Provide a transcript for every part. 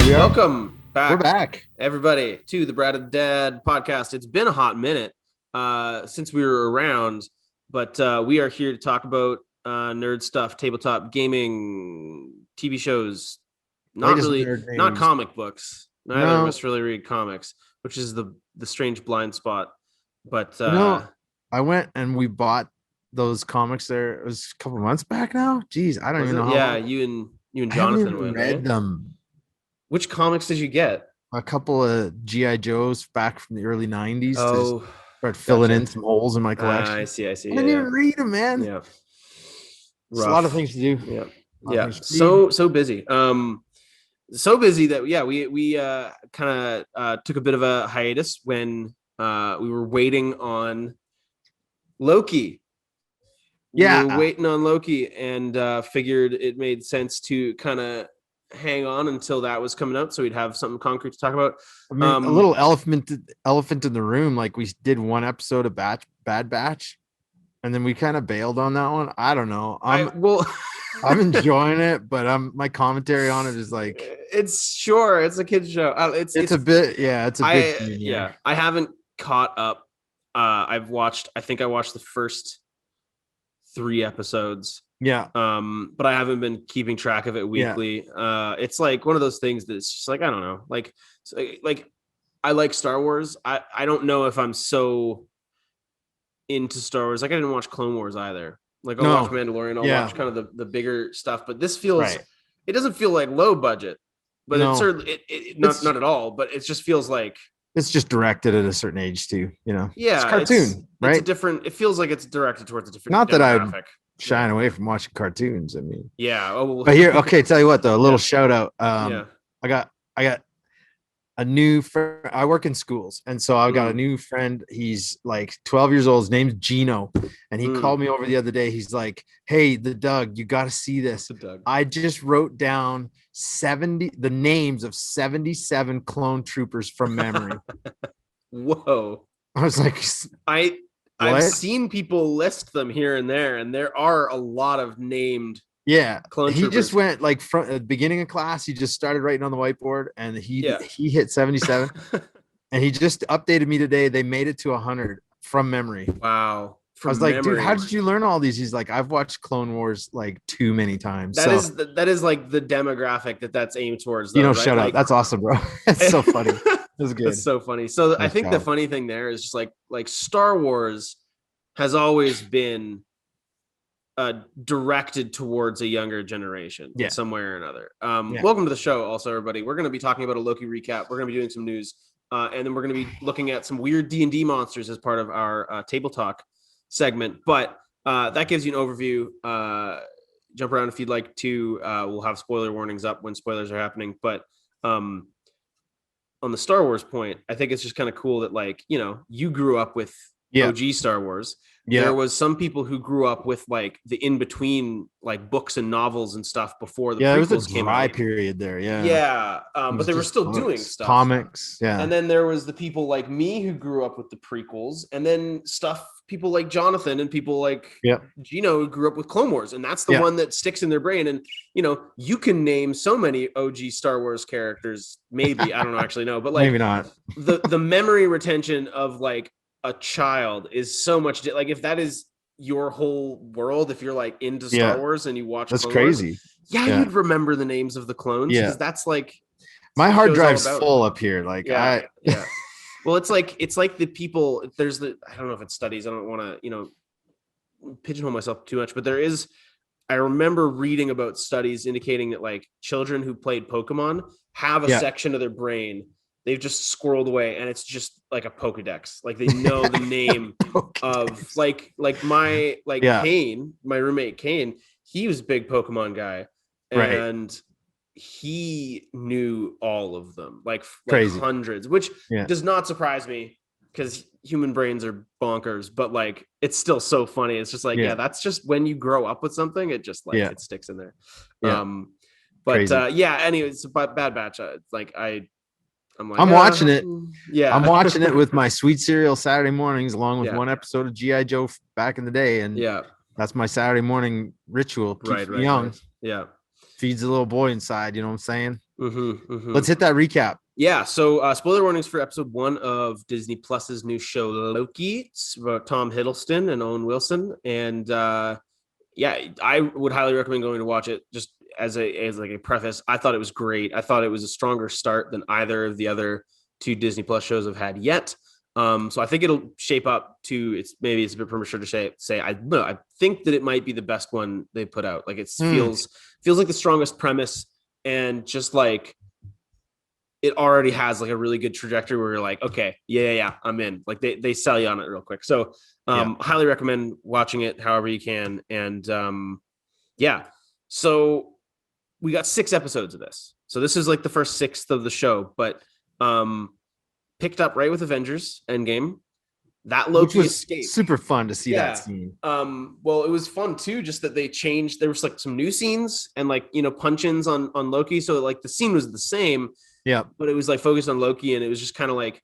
Welcome back. We're back, everybody, to the Brad and Dad podcast. It's been a hot minute since we were around, but we are here to talk about nerd stuff, tabletop gaming, TV shows, not comic books. Neither of us really read comics, which is the strange blind spot. But I went and we bought those comics there. It was a couple months back now. Jeez, I don't even know how. Yeah, you and Jonathan went. Read them. Which comics did you get? A couple of G.I. Joes back from the early 90s. Oh, to start filling in some holes in my collection. I see. I didn't even read them, man. Yeah. It's a lot of things to do. Yeah. So busy. So busy that we kind of took a bit of a hiatus when we were waiting on Loki. We were waiting on Loki and figured it made sense to kind of hang on until that was coming out, so we'd have something concrete to talk about. I mean, a little elephant in the room. Like, we did one episode of Bad Batch, and then we kind of bailed on that one. I don't know. I'm enjoying it, but my commentary on it is like, it's a kid's show. It's a bit. I haven't caught up. I think I watched the first 3 episodes. But I haven't been keeping track of it weekly. It's like one of those things that's just like, I don't know, like I like Star Wars. I don't know if I'm so into Star Wars. Like, I didn't watch Clone Wars either. Like, I'll watch Mandalorian, I'll watch kind of the bigger stuff, but this feels it doesn't feel like low budget, but it's certainly not at all, but it just feels like it's just directed at a certain age too, it's cartoon, right? It's a different, it feels like it's directed towards a different not demographic. That I'm shying away from watching cartoons. I mean, but here, okay, tell you what though, a little shout out. I got a new friend. I work in schools, and so I've got a new friend. He's like 12 years old. His name's Gino, and he called me over the other day. He's like, "Hey, the Doug, you got to see this. I just wrote down the names of 77 clone troopers from memory." Whoa! I was like, I've seen people list them here and there, and there are a lot of named. Clone troopers. Just went like from the beginning of class. He just started writing on the whiteboard, and he hit 77. And he just updated me today. They made it to 100 from memory. Wow! I was like, dude, how did you learn all these? He's like, I've watched Clone Wars like too many times. That is like the demographic that's aimed towards. Though, shut up. That's awesome, bro. That's so funny. That's good. That's so funny. So I think the funny thing there is just like Star Wars has always been directed towards a younger generation in some way or another. Welcome to the show also, everybody. We're going to be talking about a Loki recap. We're going to be doing some news, and then we're going to be looking at some weird D&D monsters as part of our table talk segment. But that gives you an overview. Jump around if you'd like to. We'll have spoiler warnings up when spoilers are happening. But on the Star Wars point, I think it's just kind of cool that you grew up with OG Star Wars. There was some people who grew up with like the in-between like books and novels and stuff before the prequels there was a dry came out. period there. But they were still doing stuff. Comics. And then there was the people like me who grew up with the prequels, and then people like Jonathan and people like Gino who grew up with Clone Wars, and that's the one that sticks in their brain. And you can name so many OG Star Wars characters, maybe I don't actually know, but like maybe not. the memory retention of like a child is so much like, if that is your whole world, if you're like into Star Wars and you watch that's Clone crazy Wars, you'd remember the names of the clones, because that's like my hard drive's full up here, like well, it's like the people, I don't know if it's studies, I don't want to pigeonhole myself too much, but I remember reading about studies indicating that like children who played Pokemon have a section of their brain they've just squirreled away, and it's just like a Pokedex. Like they know the name of like my Kane, my roommate Kane. He was a big Pokemon guy, and he knew all of them, like hundreds, which does not surprise me because human brains are bonkers. But like, it's still so funny. It's just like, that's just when you grow up with something, it just like it sticks in there. Anyways, Bad Batch. Like I'm like, I'm watching it. Yeah, I'm watching it with my sweet cereal Saturday mornings, along with Yeah. one episode of GI Joe back in the day, and Yeah. that's my Saturday morning ritual. Keeps me young. Right. Yeah. Feeds the little boy inside. You know what I'm saying? Mm-hmm. Let's hit that recap. Yeah. So, spoiler warnings for episode 1 of Disney Plus's new show Loki. It's about Tom Hiddleston and Owen Wilson, and yeah, I would highly recommend going to watch it. Just as like a preface, I thought it was great. I thought it was a stronger start than either of the other 2 Disney Plus shows I've had yet. So I think it'll shape up to maybe it's a bit premature to say I don't know. I think that it might be the best one they put out. Like it feels like the strongest premise, and just like it already has like a really good trajectory where you're like, okay, yeah, I'm in. Like they sell you on it real quick. So highly recommend watching it however you can. And yeah, so we got 6 episodes of this. So this is like the first 6th of the show, but picked up right with Avengers Endgame. That Loki escape, super fun to see that scene. Well, it was fun too, just that they changed. There was like some new scenes and like, you know, punch-ins on Loki. So like the scene was the same, but it was like focused on Loki, and it was just kind of like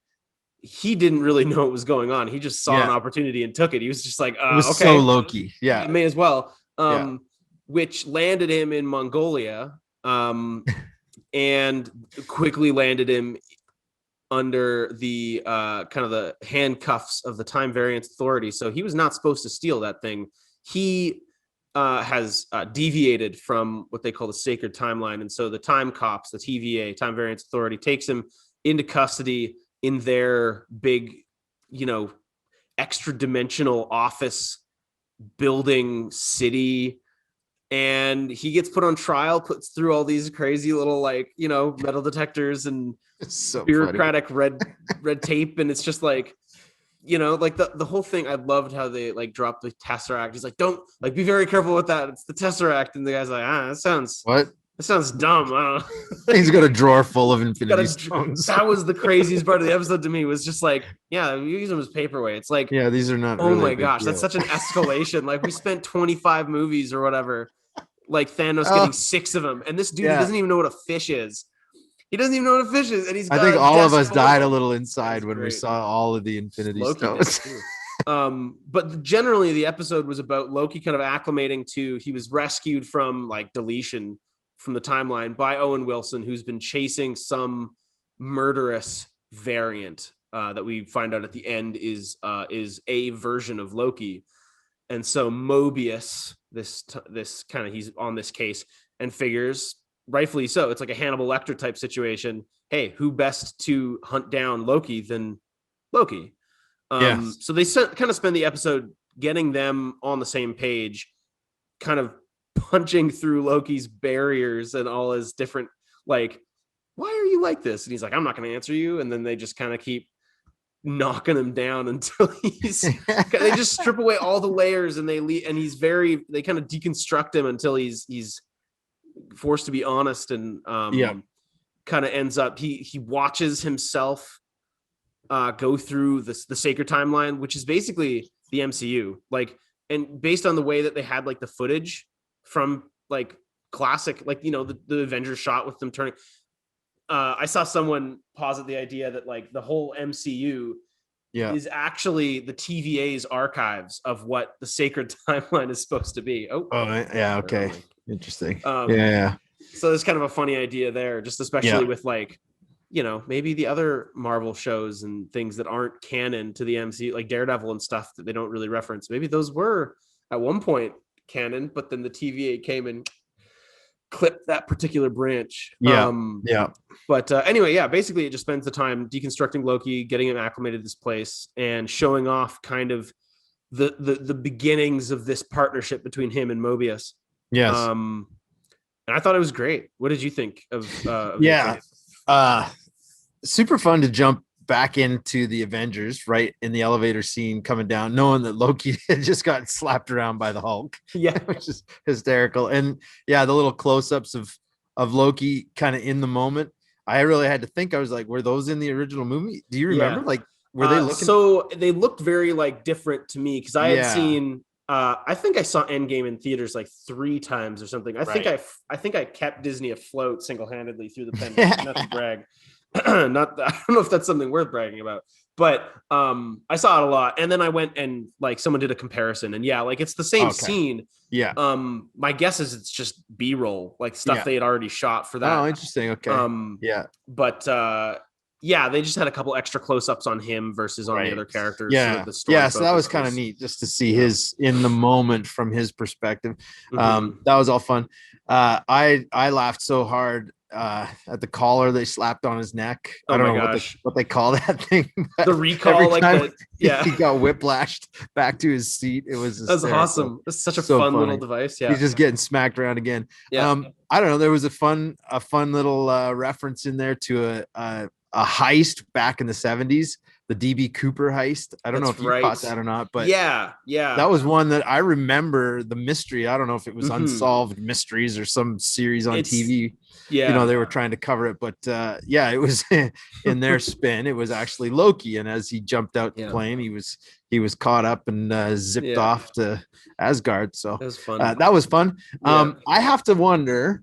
he didn't really know what was going on. He just saw an opportunity and took it. He was just like, it was okay, so Loki. Yeah, may as well. Which landed him in Mongolia, and quickly landed him under the kind of the handcuffs of the Time Variance Authority. So he was not supposed to steal that thing. He has deviated from what they call the sacred timeline. And so the Time Cops, the TVA, Time Variance Authority, takes him into custody in their big, you know, extra dimensional office building city. And he gets put on trial, puts through all these crazy little, like, you know, metal detectors and so bureaucratic red tape. And it's just like, you know, like the whole thing. I loved how they like dropped the Tesseract. He's like, don't like, be very careful with that. It's the Tesseract. And the guy's like, that sounds dumb. I don't know. He's got a drawer full of Infinity Stones. That was the craziest part of the episode to me, was just like, yeah, we use them as paperweights. Like, yeah, these are not. Oh really my gosh, that's such an escalation. Like we spent 25 movies or whatever, like Thanos getting 6 of them, and this dude doesn't even know what a fish is. He doesn't even know what a fish is, and he's. I think all of us died a little inside when we saw all of the Infinity Stones. But generally, the episode was about Loki kind of acclimating to. He was rescued from like deletion from the timeline by Owen Wilson, who's been chasing some murderous variant that we find out at the end is a version of Loki. And so Mobius, this kind of, he's on this case and figures, rightfully so, it's like a Hannibal Lecter type situation. Hey, who best to hunt down Loki than Loki? So they kind of spend the episode getting them on the same page, kind of punching through Loki's barriers and all his different, like, why are you like this? And he's like, I'm not going to answer you. And then they just kind of keep knocking him down until they just strip away all the layers, and they kind of deconstruct him until he's forced to be honest, and kind of ends up, he watches himself go through the sacred timeline, which is basically the MCU, like, and based on the way that they had like the footage from like classic, like, you know, the Avengers shot with them turning. I saw someone posit the idea that like the whole MCU is actually the TVA's archives of what the sacred timeline is supposed to be. Okay, interesting. So there's kind of a funny idea there, just especially with like, you know, maybe the other Marvel shows and things that aren't canon to the MCU, like Daredevil and stuff that they don't really reference. Maybe those were at one point canon, but then the TVA came and clipped that particular branch. But anyway, basically it just spends the time deconstructing Loki, getting him acclimated to this place, and showing off kind of the beginnings of this partnership between him and Mobius. And I thought it was great. What did you think of super fun to jump back into the Avengers right in the elevator scene, coming down, knowing that Loki had just got slapped around by the Hulk, which is hysterical. And the little close-ups of Loki kind of in the moment. I really had to think. I was like, were those in the original movie? Do you remember? Like, were they looking? So they looked very like different to me, because I had seen I think I saw Endgame in theaters like 3 times or something. I think I kept Disney afloat single-handedly through the pandemic. Not to brag. Not I don't know if that's something worth bragging about, but I saw it a lot. And then I went and like someone did a comparison, and yeah, like it's the same scene. Yeah. My guess is it's just B-roll, like stuff they had already shot for that. Oh, interesting. Okay. Yeah. But yeah, they just had a couple extra close-ups on him versus on the other characters. Yeah. So the story Yeah. So that was kind of neat just to see his in the moment from his perspective. That was all fun. I laughed so hard at the collar they slapped on his neck. I don't know what they call that thing. The recall, like he got whiplashed back to his seat. It was that's awesome. It's such a fun little device. Yeah, he's just getting smacked around again. Yeah. I don't know. There was a fun little reference in there to a heist back in the 70s, the DB Cooper heist. I don't know if you caught that or not, but yeah, that was one that I remember the mystery. I don't know if it was Unsolved Mysteries or some series on TV. Yeah, you know, they were trying to cover it, but yeah, it was in their spin. It was actually Loki, and as he jumped out the plane, he was caught up and zipped off to Asgard. So that was fun. That was fun. I have to wonder,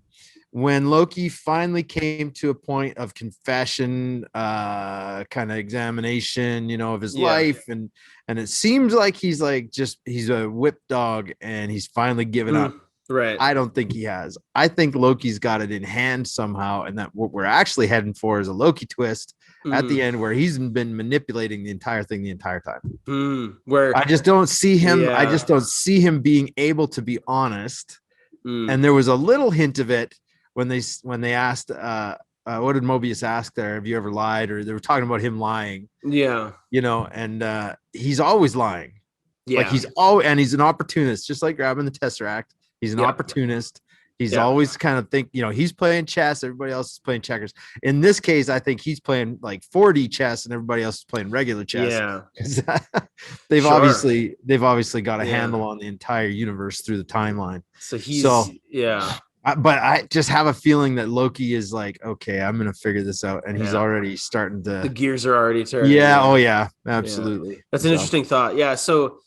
when Loki finally came to a point of confession, kind of examination, you know, of his life, and it seems like he's a whip dog and he's finally given up. Right. I don't think he has. I think Loki's got it in hand somehow, and that what we're actually heading for is a Loki twist at the end where he's been manipulating the entire thing the entire time. Where I just don't see him. I just don't see him being able to be honest. And there was a little hint of it when they asked, what did Mobius ask there? Have you ever lied? Or they were talking about him lying. Yeah. You know, and he's always lying. Yeah. Like he's an opportunist, just like grabbing the Tesseract. He's an opportunist. He's always kind of he's playing chess. Everybody else is playing checkers. In this case, I think he's playing like 4D chess and everybody else is playing regular chess. Yeah. they've obviously got a handle on the entire universe through the timeline. But I just have a feeling that Loki is like, okay, I'm going to figure this out. And he's already starting to. The gears are already turning. Yeah. Oh, yeah. Absolutely. Yeah. That's an interesting thought. Yeah. So,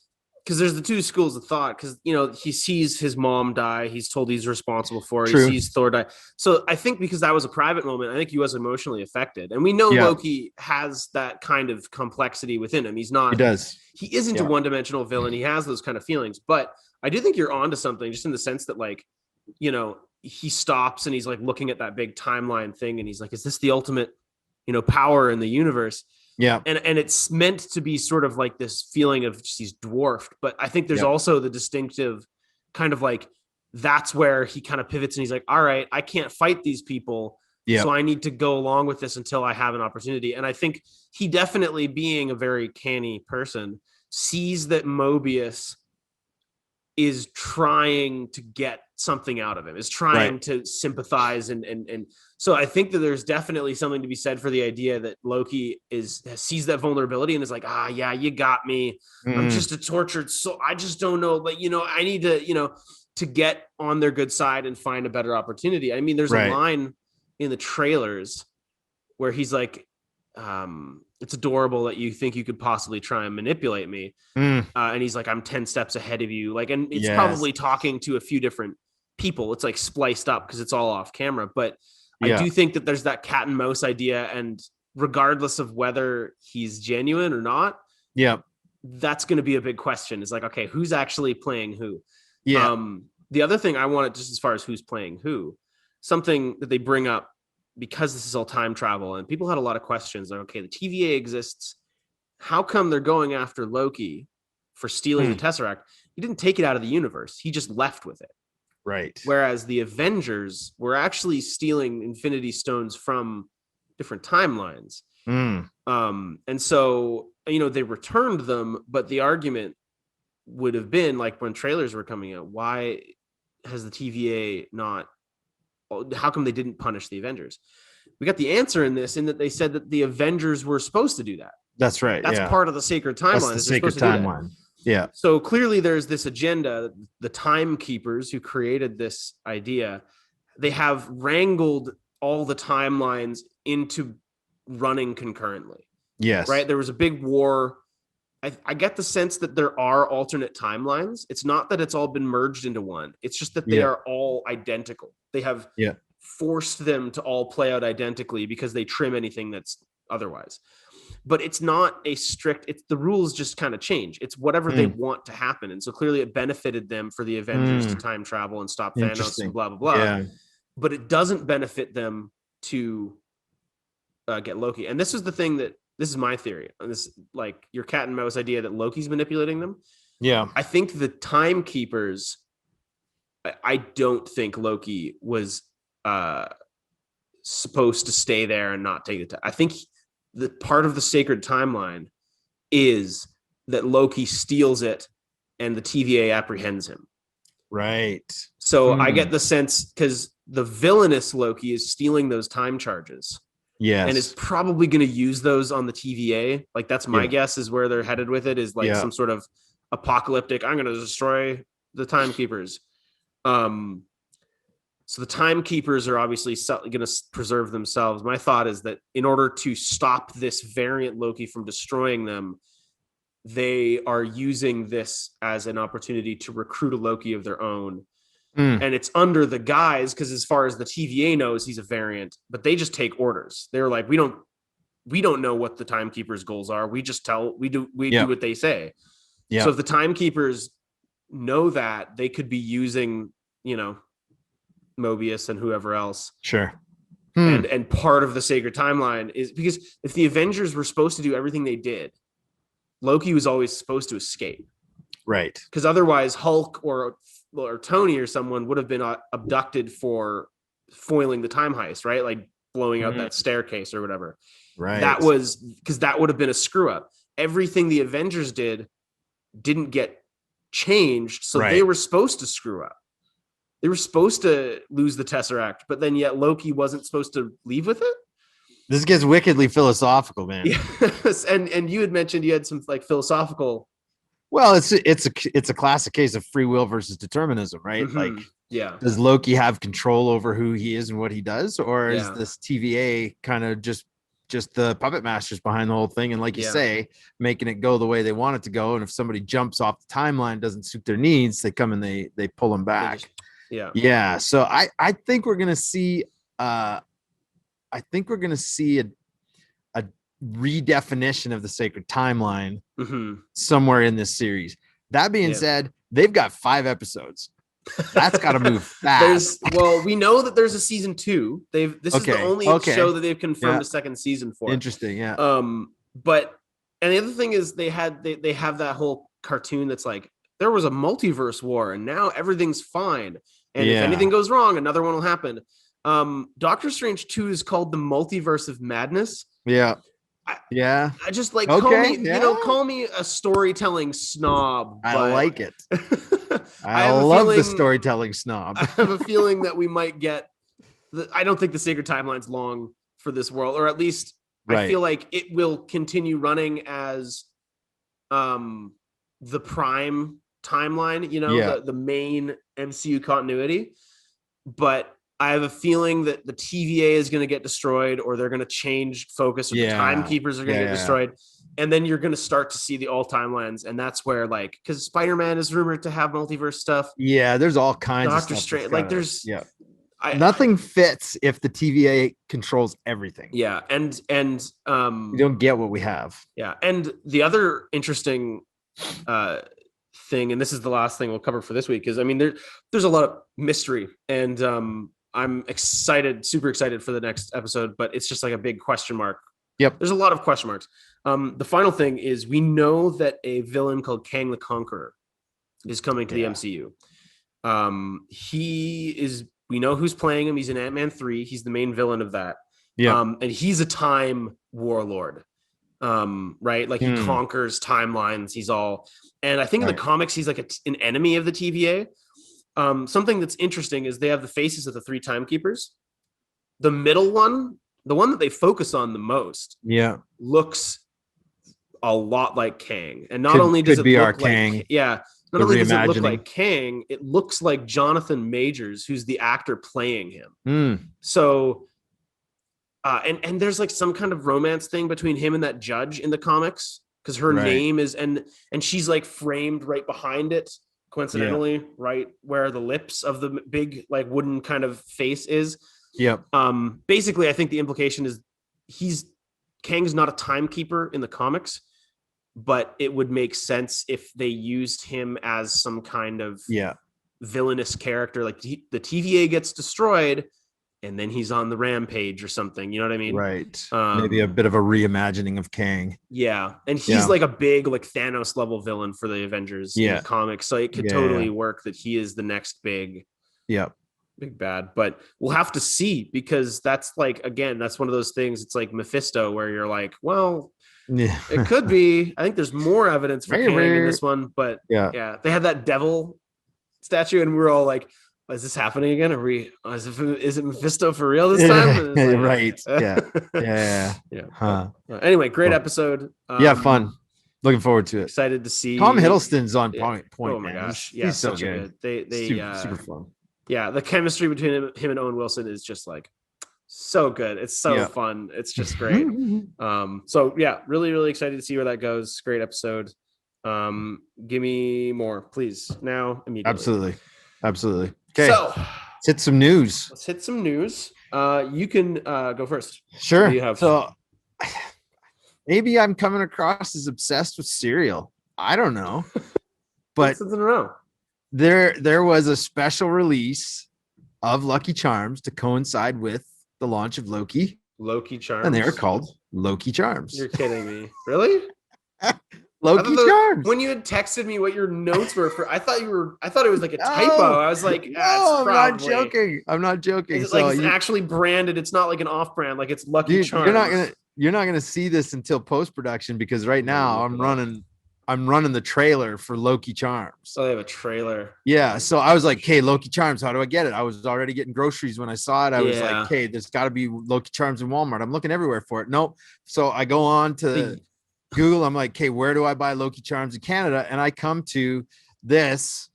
because there's the two schools of thought, because, you know, he sees his mom die. He's told he's responsible for it. True. He sees Thor die. So I think because that was a private moment, I think he was emotionally affected. And we know Loki has that kind of complexity within him. He's not. He does. He isn't a one-dimensional villain. He has those kind of feelings. But I do think you're onto something, just in the sense that, like, you know, he stops and he's like looking at that big timeline thing. And he's like, is this the ultimate, you know, power in the universe? Yeah. And it's meant to be sort of like this feeling of just he's dwarfed. But I think there's also the distinctive kind of like, that's where he kind of pivots and he's like, all right, I can't fight these people. So I need to go along with this until I have an opportunity. And I think he definitely, being a very canny person, sees that Mobius is trying to get something out of him, is trying to sympathize. And so I think that there's definitely something to be said for the idea that Loki sees that vulnerability and is like, yeah, you got me. I'm just a tortured soul. I just don't know. But, you know, I need to, you know, to get on their good side and find a better opportunity. I mean, there's a line in the trailers where he's like, it's adorable that you think you could possibly try and manipulate me. And he's like, I'm 10 steps ahead of you. Like, and it's probably talking to a few different people. It's like spliced up because it's all off camera. But I do think that there's that cat and mouse idea. And regardless of whether he's genuine or not, that's going to be a big question. Is like, okay, who's actually playing who? The other thing I wanted, just as far as who's playing who, something that they bring up, because this is all time travel and people had a lot of questions like, okay, the TVA exists. How come they're going after Loki for stealing the Tesseract? He didn't take it out of the universe. He just left with it. Right. Whereas the Avengers were actually stealing Infinity Stones from different timelines. And so, you know, they returned them, but the argument would have been like when trailers were coming out, why has the TVA not, how come they didn't punish the Avengers? We got the answer in this, in that they said that the Avengers were supposed to do that. That's right. That's part of the sacred timeline. That's the sacred timeline. Yeah. So clearly there's this agenda. The timekeepers who created this idea, they have wrangled all the timelines into running concurrently. Yes. Right. There was a big war. I get the sense that there are alternate timelines. It's not that it's all been merged into one. It's just that they are all identical. They have forced them to all play out identically because they trim anything that's otherwise. But it's not a strict, it's the rules just kind of change. It's whatever they want to happen. And so clearly it benefited them for the Avengers to time travel and stop Thanos and blah, blah, blah. Yeah. But it doesn't benefit them to get Loki. And this is the thing that, this is my theory. And this, like your cat and mouse idea that Loki's manipulating them. Yeah. I think the timekeepers, I don't think Loki was supposed to stay there and not take the time. I think the part of the sacred timeline is that Loki steals it and the TVA apprehends him. Right. So I get the sense, because the villainous Loki is stealing those time charges. Yes. And is probably going to use those on the TVA. Like that's my guess is where they're headed with it, is like some sort of apocalyptic, I'm going to destroy the timekeepers. So the timekeepers are obviously going to preserve themselves. My thought is that in order to stop this variant Loki from destroying them, they are using this as an opportunity to recruit a Loki of their own. And it's under the guise, because as far as the TVA knows, he's a variant, but they just take orders. They're like, we don't know what the timekeepers' goals are. We just do what they say. Yeah. So if the timekeepers know that, they could be using, Mobius and whoever else. Sure. And part of the sacred timeline is because if the Avengers were supposed to do everything they did, Loki was always supposed to escape. Right. Because otherwise Hulk or Tony or someone would have been abducted for foiling the time heist, right? Like blowing out that staircase or whatever. Right. That was because that would have been a screw up. Everything the Avengers didn't get changed. So they were supposed to screw up. They were supposed to lose the Tesseract, but then yet Loki wasn't supposed to leave with it. This gets wickedly philosophical, man. Yes. And you had mentioned you had some like philosophical. Well, it's a classic case of free will versus determinism, right? Like, does Loki have control over who he is and what he does, or is this TVA kind of just the puppet masters behind the whole thing? And like you say, making it go the way they want it to go. And if somebody jumps off the timeline, doesn't suit their needs, they come and they pull them back. Yeah. So I think we're gonna see a redefinition of the sacred timeline somewhere in this series. That being said, they've got 5 episodes. That's got to move fast. We know that there's a season 2. This is the only show that they've confirmed a second season for. Interesting, yeah. But and the other thing is they have that whole cartoon that's like there was a multiverse war and now everything's fine. And if anything goes wrong, another one will happen. Doctor Strange 2 is called the Multiverse of Madness. Yeah. I just like call me a storytelling snob. I like it. I love the storytelling snob. I have a feeling that we might get. I don't think the sacred timeline's long for this world, or at least I feel like it will continue running as the prime timeline. The main MCU continuity, but I have a feeling that the TVA is going to get destroyed, or they're going to change focus, or the timekeepers are going to get destroyed. And then you're going to start to see the all timelines. And that's where, like, because Spider-Man is rumored to have multiverse stuff. Yeah, there's all kinds of stuff. Doctor Strange, like, there's nothing fits if the TVA controls everything. Yeah. And you don't get what we have. Yeah. And the other interesting thing, and this is the last thing we'll cover for this week, is I mean, there's a lot of mystery, and I'm super excited for the next episode, but it's just like a big question mark. Yep. There's a lot of question marks. The final thing is we know that a villain called Kang the Conqueror is coming to the MCU. We know who's playing him. He's in Ant-Man 3. He's the main villain of that. Yeah. And he's a time warlord. Right? Like he conquers timelines. He's all, and I think in the comics, he's like an enemy of the TVA. Something that's interesting is they have the faces of the 3 timekeepers. The middle one, the one that they focus on the most, looks a lot like Kang. And not only does it look like Kang, not only does it look like Kang, it looks like Jonathan Majors, who's the actor playing him. So, and there's like some kind of romance thing between him and that judge in the comics, because her name is and she's like framed right behind it. Coincidentally, right where the lips of the big like wooden kind of face is. Yep. Basically, I think the implication is Kang's not a timekeeper in the comics, but it would make sense if they used him as some kind of villainous character. Like the TVA gets destroyed, and then he's on the rampage or something. You know what I mean? Right. Maybe a bit of a reimagining of Kang. Yeah, and he's like a big like Thanos level villain for the Avengers in the comics, so it could totally work that he is the next big bad. But we'll have to see, because that's like, again, that's one of those things. It's like Mephisto, where you're like, well, it could be. I think there's more evidence for Kang in this one, but they had that devil statue, and we're all like, is this happening again? Are we? Is it Mephisto for real this time? Like, right. Yeah. Huh. Anyway, great episode. Fun. Looking forward to it. Excited to see Tom Hiddleston's on point. Oh my gosh, he's so good. They super fun. Yeah, the chemistry between him and Owen Wilson is just like so good. It's so fun. It's just great. So yeah, really, really excited to see where that goes. Great episode. Give me more, please. Now, immediately. Absolutely. Okay. So let's hit some news. You can go first. Sure. So maybe I'm coming across as obsessed with cereal. I don't know. But in a row. There was a special release of Lucky Charms to coincide with the launch of Loki. Loki Charms. And they are called Loki Charms. You're kidding me. Really? Loki Charms. When you had texted me what your notes were for, I thought it was like a typo. I was like, I'm not joking. I'm not joking. It's like it's actually branded. It's not like an off-brand. Like it's Lucky Charms. You're not gonna see this until post-production, because right now I'm running the trailer for Loki Charms. Oh, they have a trailer. Yeah. So I was like, hey, Loki Charms, how do I get it? I was already getting groceries when I saw it. I was like, hey, there's got to be Loki Charms in Walmart. I'm looking everywhere for it. Nope. So I go on to Google. I'm like, okay, where do I buy Loki Charms in Canada? And I come to this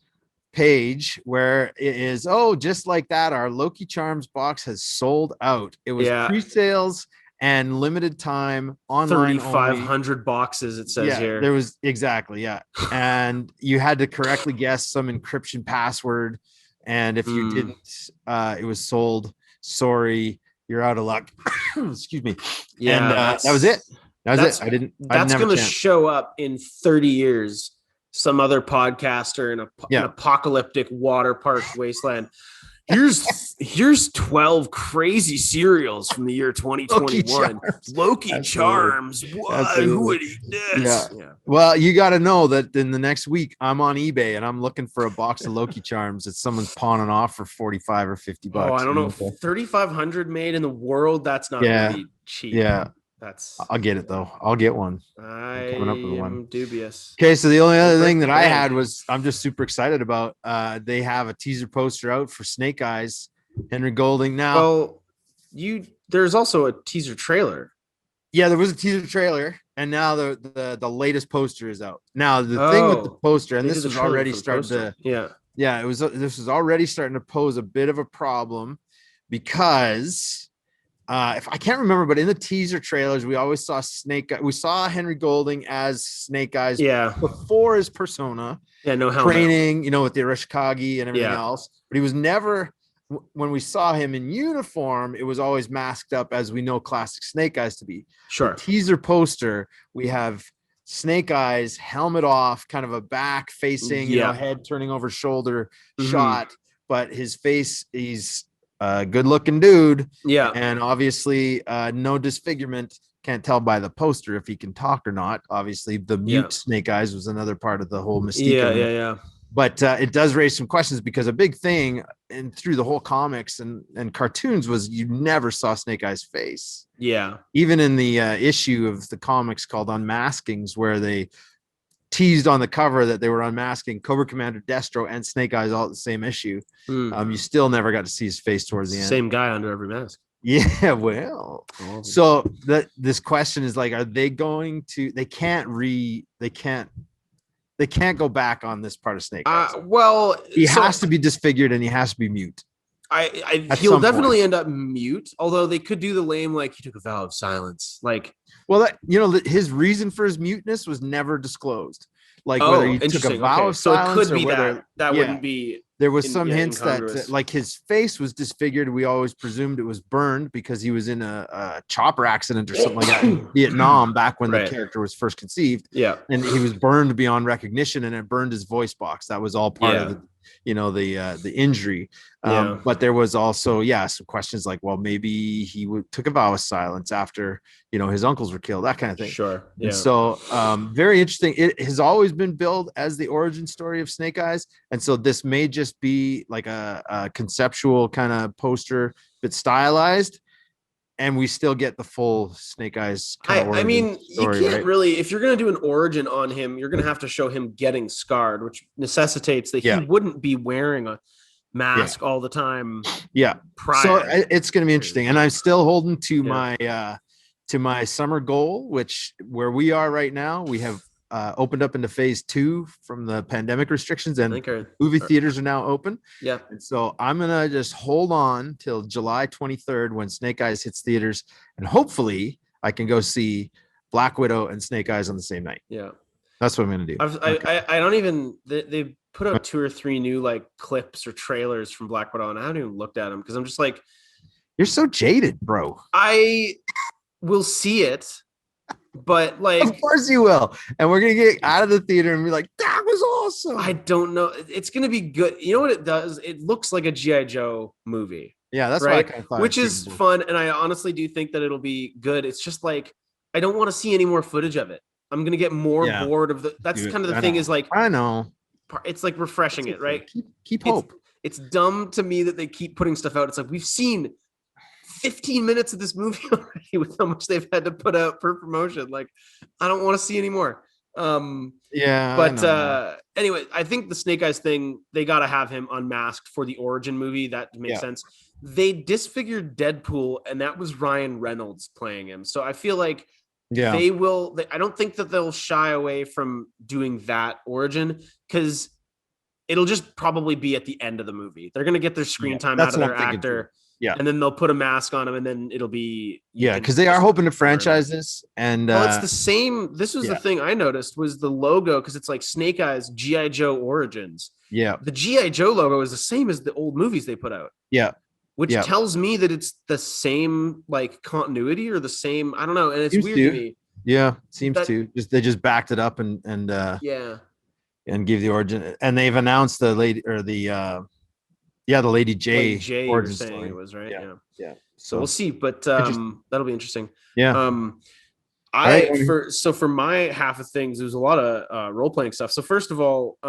page where it is, just like that, our Loki Charms box has sold out. It was pre-sales and limited time online. 3,500 boxes, it says here. There was and you had to correctly guess some encryption password, and if you didn't, it was sold. Sorry, you're out of luck. Excuse me. Yeah, and that was it. That's going to show up in 30 years. Some other podcaster in an apocalyptic water park wasteland. Here's 12 crazy cereals from the year 2021. Loki Charms. What? Who would eat this? Yeah. Well, you got to know that in the next week, I'm on eBay and I'm looking for a box of Loki Charms that someone's pawning off for 45 or 50 bucks. Oh, I don't know. 3,500 made in the world. That's not really cheap. Yeah. I'll get it though. I'll get one. I am dubious. Okay, so the only other thing that I had was I'm just super excited about. They have a teaser poster out for Snake Eyes, Henry Golding. Now, there's also a teaser trailer. Yeah, there was a teaser trailer, and now the latest poster is out. Now the thing with the poster, and this was already starting to this was already starting to pose a bit of a problem, because if I can't remember, but in the teaser trailers, we always saw we saw Henry Golding as Snake Eyes before his persona. Yeah, no helmet. Training, with the Arashikage and everything else. But he was never, when we saw him in uniform, it was always masked up as we know classic Snake Eyes to be. Sure. The teaser poster, we have Snake Eyes, helmet off, kind of a back facing, head turning over shoulder shot, but his face, he's good looking dude, and obviously no disfigurement. Can't tell by the poster if he can talk or not. Obviously the mute Snake Eyes was another part of the whole mystique. But it does raise some questions, because a big thing and through the whole comics and cartoons was you never saw Snake Eyes' face. Even in the issue of the comics called Unmaskings, where they teased on the cover that they were unmasking Cobra Commander, Destro, and Snake Eyes all at the same issue. You still never got to see his face towards the end. Same guy under every mask. Yeah, well. So this question is like, are they going to? They can't go back on this part of Snake Eyes. He has to be disfigured and he has to be mute. He'll definitely end up mute. Although they could do the lame, like he took a vow of silence, like. Well, his reason for his muteness was never disclosed. Like whether he took a vow of silence, so it could be that wouldn't be there was some hints that incongruous. like his face was disfigured. We always presumed it was burned because he was in a chopper accident or something like that in Vietnam back when the character was first conceived. Yeah. And he was burned beyond recognition, and it burned his voice box. That was all part of the, the injury. But there was also, some questions like, well, maybe he took a vow of silence after, his uncles were killed, that kind of thing. Sure. Yeah. And so very interesting. It has always been billed as the origin story of Snake Eyes. And so this may just be like a conceptual kind of poster, but stylized. And we still get the full Snake Eyes kind of story, you can't really, if you're going to do an origin on him, you're going to have to show him getting scarred, which necessitates that he wouldn't be wearing a mask all the time. Yeah. So it's going to be interesting. And I'm still holding to my summer goal, where we are right now. We have opened up into phase 2 from the pandemic restrictions, and movie theaters are now open. Yeah. And so I'm going to just hold on till July 23rd when Snake Eyes hits theaters, and hopefully I can go see Black Widow and Snake Eyes on the same night. Yeah. That's what I'm going to do. I don't even, they put out 2 or 3 new like clips or trailers from Black Widow, and I haven't even looked at them because I'm just like, you're so jaded, bro. I will see it. But like, of course you will, and we're gonna get out of the theater and be like, that was awesome. I don't know, it's gonna be good. You know what it does? It looks like a G.I. Joe movie. Yeah, that's right. What I thought, which is fun, and I honestly do think that it'll be good. It's just like, I don't want to see any more footage of it. I'm gonna get more bored of the. That's kind of the thing. Is like, I know it's like refreshing it, right? Keep hope. It's dumb to me that they keep putting stuff out. It's like, we've seen 15 minutes of this movie already with how much they've had to put out for promotion. Like, I don't want to see anymore. But anyway, I think the Snake Eyes thing, they got to have him unmasked for the origin movie. That makes sense. They disfigured Deadpool, and that was Ryan Reynolds playing him. So I feel like they will. I don't think that they'll shy away from doing that origin, because it'll just probably be at the end of the movie. They're going to get their screen time out of their actor. Yeah. And then they'll put a mask on him, and then it'll be. Yeah, because they are hoping to franchise this. And it's the same. This was the thing I noticed was the logo, because it's like Snake Eyes G.I. Joe Origins. Yeah. The G.I. Joe logo is the same as the old movies they put out. Yeah. Which tells me that it's the same like continuity or the same. I don't know. And it's seems weird to me. Yeah. Seems to. They just backed it up and and give the origin. And they've announced the lady or the Lady J origin story. It was right. Yeah. So we'll see, but that'll be interesting. Yeah. For my half of things, there's a lot of role playing stuff. So first of all,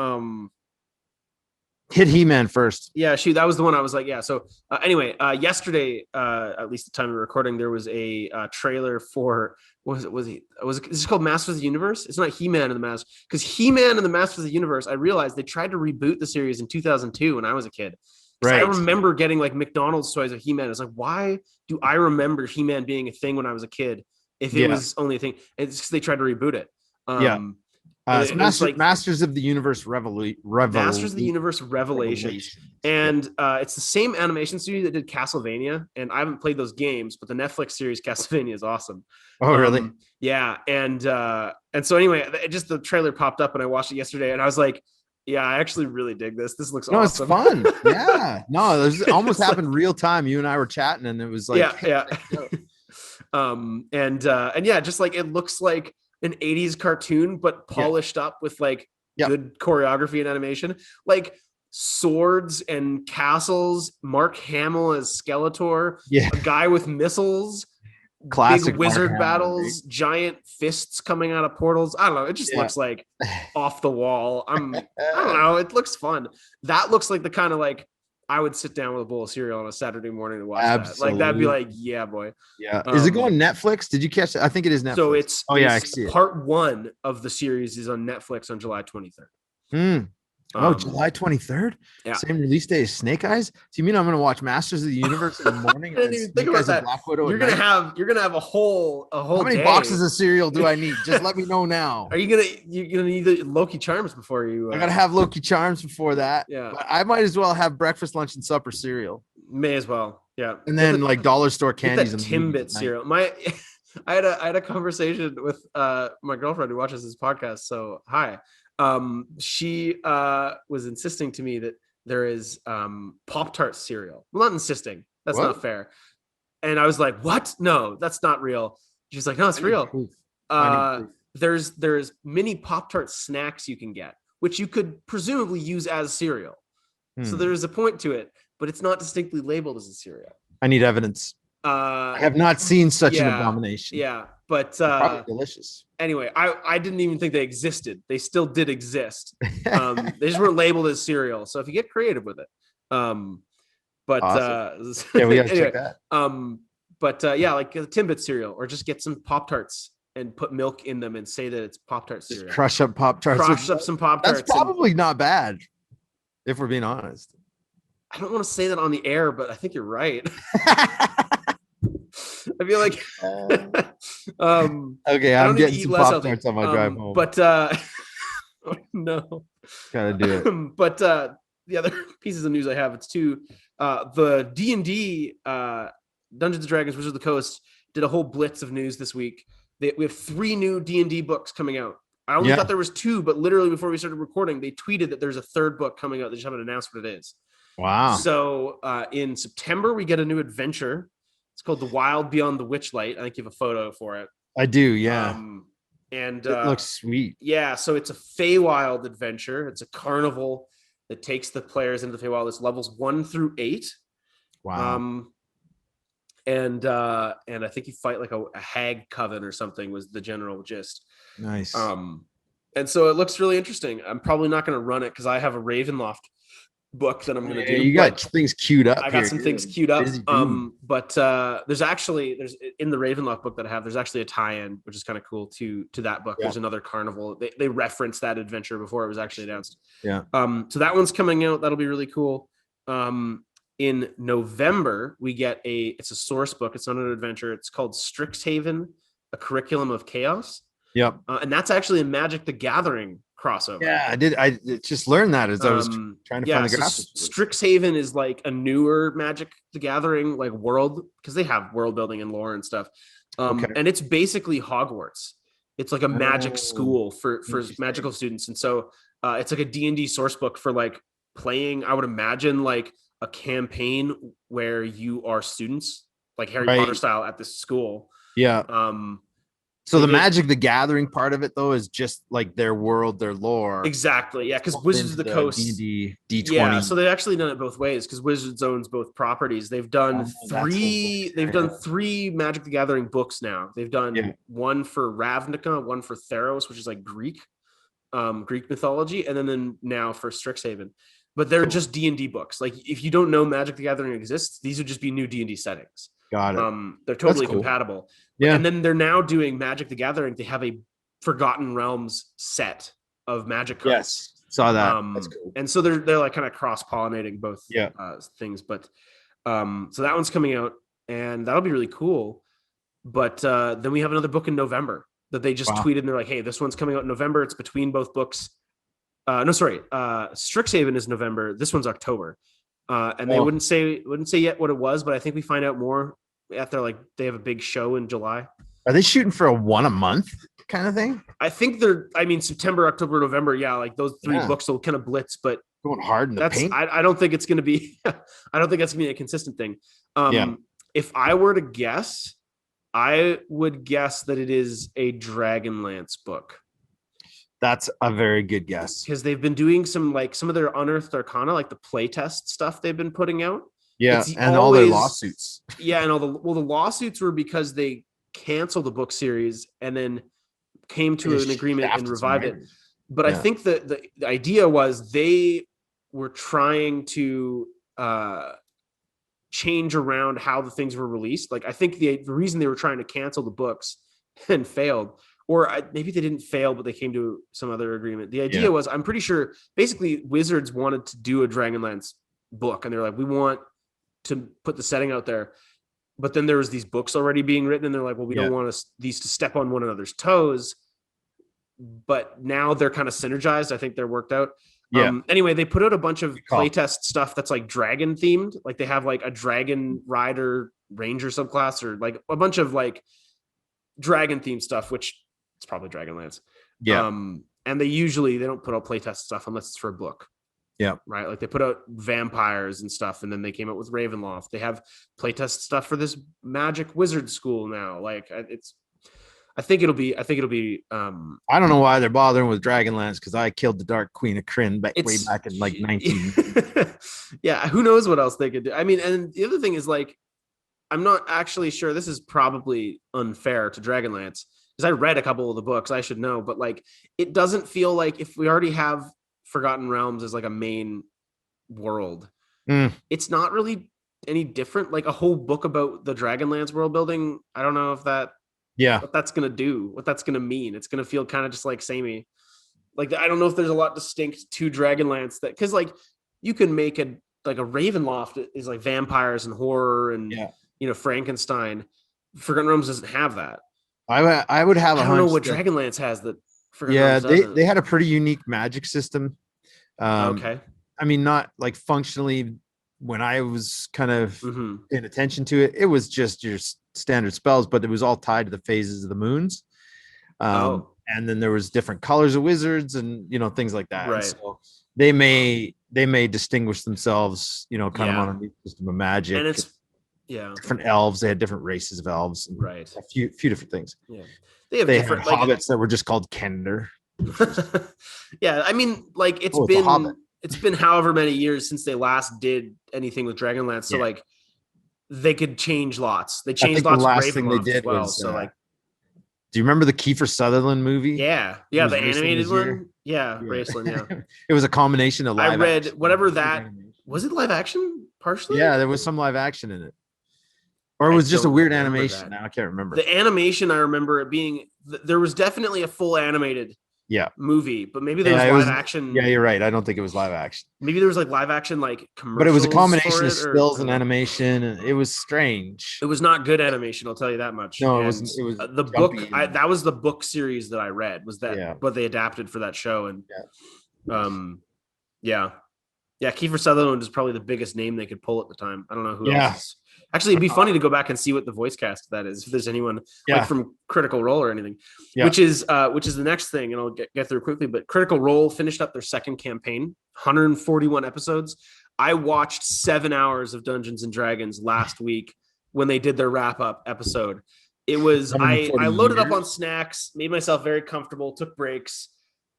hit He-Man first. Yeah, shoot, that was the one I was like, yeah. So anyway, yesterday, at least the time of recording, there was a trailer for is this called Masters of the Universe? It's not He-Man and the Master, because He-Man and the Masters of the Universe, I realized they tried to reboot the series in 2002 when I was a kid. Right. I remember getting like McDonald's toys of He-Man. It's like, why do I remember He-Man being a thing when I was a kid if it was only a thing? It's because they tried to reboot it. Masters of the Universe Masters of the Universe Revelations. And it's the same animation studio that did Castlevania. And I haven't played those games, but the Netflix series Castlevania is awesome. Oh, really? Yeah. And so anyway, just the trailer popped up and I watched it yesterday and I was like, yeah, I actually really dig this. This looks awesome. It's fun. Yeah. No, it almost happened real time. You and I were chatting and it was like, just like, it looks like an 80s cartoon, but polished up with like good choreography and animation, like swords and castles, Mark Hamill as Skeletor, a guy with missiles, classic big wizard battles, giant fists coming out of portals. I don't know. It just looks like off the wall. I don't know. It looks fun. That looks like the kind of like I would sit down with a bowl of cereal on a Saturday morning to watch that. Like that'd be like, yeah, boy. Yeah. Is it going Netflix? Did you catch it? I think it is Netflix. So it's I see it. Part 1 of the series is on Netflix on July 23rd. July 23rd? Yeah. Same release day as Snake Eyes? So you mean I'm going to watch Masters of the Universe in the morning? I didn't even think about that. You're going to have a whole How many day. boxes of cereal do I need? Just let me know now. Are you're gonna need the Loki Charms before you? I gotta have Loki Charms before that. Yeah. But I might as well have breakfast, lunch, and supper cereal. May as well. Yeah. And then like dollar store candies and Timbit cereal. I had a conversation with my girlfriend who watches this podcast. So hi. She was insisting to me that there is Pop-Tart cereal. Well, not insisting. That's What? not fair. And I was like, what? No, that's not real. She's like, no, it's real. There's mini Pop-Tart snacks you can get, which you could presumably use as cereal. So there's a point to it, but it's not distinctly labeled as a cereal. I need evidence. I have not seen such an abomination. Yeah, but probably delicious. Anyway, I didn't even think they existed. They still did exist. They just weren't labeled as cereal. So if you get creative with it, but awesome. Yeah, we gotta anyway, check that. But yeah, like a Timbit cereal, or just get some Pop-Tarts and put milk in them and say that it's Pop-Tart cereal. Just crush up Pop-Tarts. Crush up some Pop-Tarts. That's probably not bad, if we're being honest. I don't want to say that on the air, but I think you're right. I feel like okay, I'm getting some Pop-Tarts on my drive home. But no. Gotta do it. But the other pieces of news I have, it's the D&D Dungeons & Dragons Wizards of the Coast did a whole blitz of news this week. We have 3 new D&D books coming out. I only thought there was 2, but literally before we started recording, they tweeted that there's a 3rd book coming out. They just haven't announced what it is. Wow. So in September, we get a new adventure. It's called The Wild Beyond the Witchlight. I think you have a photo for it. I do, yeah. And it looks sweet. Yeah, so it's a Feywild adventure. It's a carnival that takes the players into the Feywild. It's levels 1 through 8. Wow. And I think you fight like a hag coven or something was the general gist. Nice. And so it looks really interesting. I'm probably not going to run it because I have a Ravenloft book that I'm going to do. You got things queued up. I got some things queued up. But there's in the Ravenloft book that I have, there's actually a tie-in, which is kind of cool to that book. Yeah. There's another carnival. They referenced that adventure before it was actually announced. Yeah. So that one's coming out. That'll be really cool. In November, we get it's a source book. It's not an adventure. It's called Strixhaven, A Curriculum of Chaos. Yep. And that's actually a Magic the Gathering crossover. Yeah, I did. I just learned that as I was trying to find the graphics. Strixhaven is like a newer Magic the Gathering like world, because they have world building and lore and stuff. And it's basically Hogwarts. It's like a magic school for magical students. And so it's like a D&D source book for like playing, I would imagine, like a campaign where you are students, like Harry Potter style at this school. Yeah. So the Magic the Gathering part of it, though, is just like their world, their lore. Exactly, yeah, because Wizards of the Coast, D&D, D20. Yeah, so they've actually done it both ways because Wizards owns both properties. They've done three Magic the Gathering books now. They've done one for Ravnica, one for Theros, which is like Greek mythology, and then now for Strixhaven. But they're just D&D books. Like if you don't know Magic the Gathering exists, these would just be new D&D settings. Got it. They're totally compatible. Yeah. And then they're now doing Magic the Gathering. They have a Forgotten Realms set of Magic cards. Yes, saw that. That's cool. And so they're like kind of cross-pollinating both things. But so that one's coming out, and that'll be really cool. But then we have another book in November that they just tweeted, and they're like, "Hey, this one's coming out in November. It's between both books." Strixhaven is November. This one's October. And they wouldn't say yet what it was, but I think we find out more after they have a big show in July. Are they shooting for a one a month kind of thing? I think September, October, November. Yeah, like those 3 books will kind of blitz, but going hard in the paint. I don't think it's going to be. I don't think that's going to be a consistent thing. If I were to guess, I would guess that it is a Dragonlance book. That's a very good guess. Because they've been doing some of their Unearthed Arcana, like the playtest stuff they've been putting out. Yeah, and all their lawsuits. Yeah, and the lawsuits were because they canceled the book series and then came to an agreement and revived it. But I think that the idea was they were trying to change around how the things were released. Like I think the reason they were trying to cancel the books and failed, or maybe they didn't fail, but they came to some other agreement. The idea was, I'm pretty sure, basically Wizards wanted to do a Dragonlance book, and they're like, we want to put the setting out there. But then there was these books already being written, and they're like, well, we don't want these to step on one another's toes. But now they're kind of synergized. I think they're worked out. Anyway, they put out a bunch of playtest stuff that's like dragon themed. Like they have like a dragon rider ranger subclass, or like a bunch of like dragon themed stuff, which it's probably Dragonlance. And they don't put out playtest stuff unless it's for a book. Yeah. Right. Like they put out vampires and stuff, and then they came out with Ravenloft. They have playtest stuff for this magic wizard school now. Like I think it'll be. I don't know why they're bothering with Dragonlance, because I killed the Dark Queen of Krynn way back in like 19. Yeah. Who knows what else they could do? I mean, and the other thing is like, I'm not actually sure. This is probably unfair to Dragonlance because I read a couple of the books. I should know, but like, it doesn't feel like if we already have Forgotten Realms as like a main world, it's not really any different. Like a whole book about the Dragonlance world building. I don't know if what that's gonna do, what that's gonna mean. It's gonna feel kind of just like samey. Like I don't know if there's a lot distinct to Dragonlance that, because like you can make a Ravenloft is like vampires and horror and Frankenstein. Forgotten Realms doesn't have that. I would have. I don't know what Dragonlance has that. Forgotten Realms they had a pretty unique magic system. Okay. I mean, not like functionally. When I was kind of paying attention to it, it was just your standard spells, but it was all tied to the phases of the moons. And then there was different colors of wizards and things like that. Right. So they may distinguish themselves, kind of on a new system of magic. And it's different elves. They had different races of elves. Right. A few different things. Yeah. They different had hobbits that were just called Kender. Yeah, I mean, like it's been however many years since they last did anything with Dragonlance, so like they could change lots. They changed lots. The last thing they did was so like. Do you remember the Kiefer Sutherland movie? Yeah, the animated one. Yeah, Raceland. Yeah, it was a combination of live. I read whatever that was. It live action partially. Yeah, there was some live action in it, or it was just a weird animation. Now I can't remember. The animation, I remember it being. There was definitely a full animated. Movie, but maybe there was live action. Yeah, you're right. I don't think it was live action. Maybe there was like live action, like commercials. But it was a combination of stills and animation, and it was strange. It was not good animation, I'll tell you that much. No, it wasn't. It was the book. That was the book series that I read. Was that what they adapted for that show? And Kiefer Sutherland is probably the biggest name they could pull at the time. I don't know who else. Actually, it'd be funny to go back and see what the voice cast that is, if there's anyone like from Critical Role or anything. Which is the next thing, and I'll get through quickly. But Critical Role finished up their second campaign, 141 episodes. I watched 7 hours of Dungeons and Dragons last week when they did their wrap up episode. It was I loaded up on snacks, made myself very comfortable, took breaks.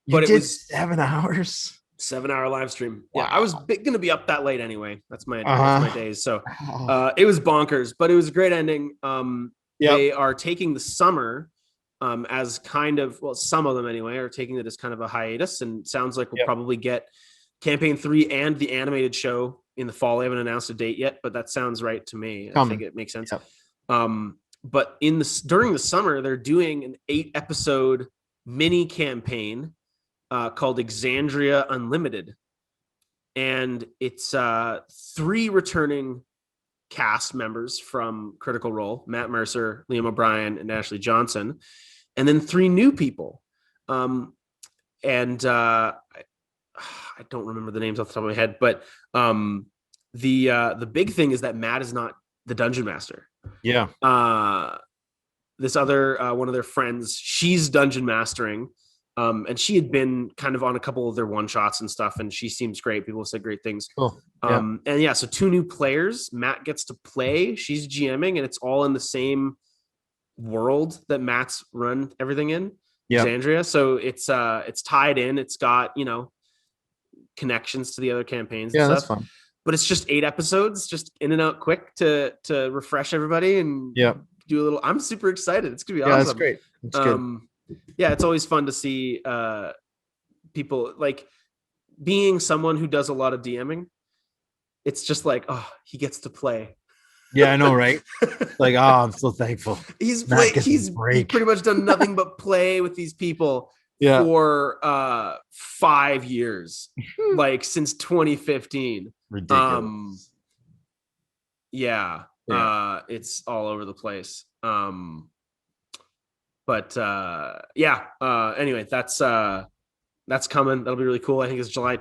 But it was 7 hours. 7-hour live stream. Yeah, I was going to be up that late anyway. That's my days. So it was bonkers, but it was a great ending. They are taking the summer as kind of, well, some of them anyway, are taking it as kind of a hiatus, and sounds like we'll probably get campaign 3 and the animated show in the fall. They haven't announced a date yet, but that sounds right to me. I think it makes sense. But during the summer, they're doing an 8-episode mini campaign called Exandria Unlimited, and it's 3 returning cast members from Critical Role: Matt Mercer, Liam O'Brien, and Ashley Johnson, and then 3 new people. I don't remember the names off the top of my head, but the big thing is that Matt is not the dungeon master. This other one of their friends, she's dungeon mastering. And she had been kind of on a couple of their one shots and stuff, and she seems great. People said great things. Cool. So 2 new players. Matt gets to play. She's GMing, and it's all in the same world that Matt's run everything in. Exandria. So it's tied in. It's got connections to the other campaigns. And stuff. That's fun. But it's just 8 episodes, just in and out quick to refresh everybody and do a little. I'm super excited. It's gonna be awesome. That's great. It's good. Yeah, it's always fun to see people, like, being someone who does a lot of DMing. It's just like, oh, he gets to play. Yeah, I know, right? Like, oh, I'm so thankful. He's pretty much done nothing but play with these people for 5 years, like since 2015. Ridiculous. It's all over the place. Anyway, that's coming. That'll be really cool. I think it's June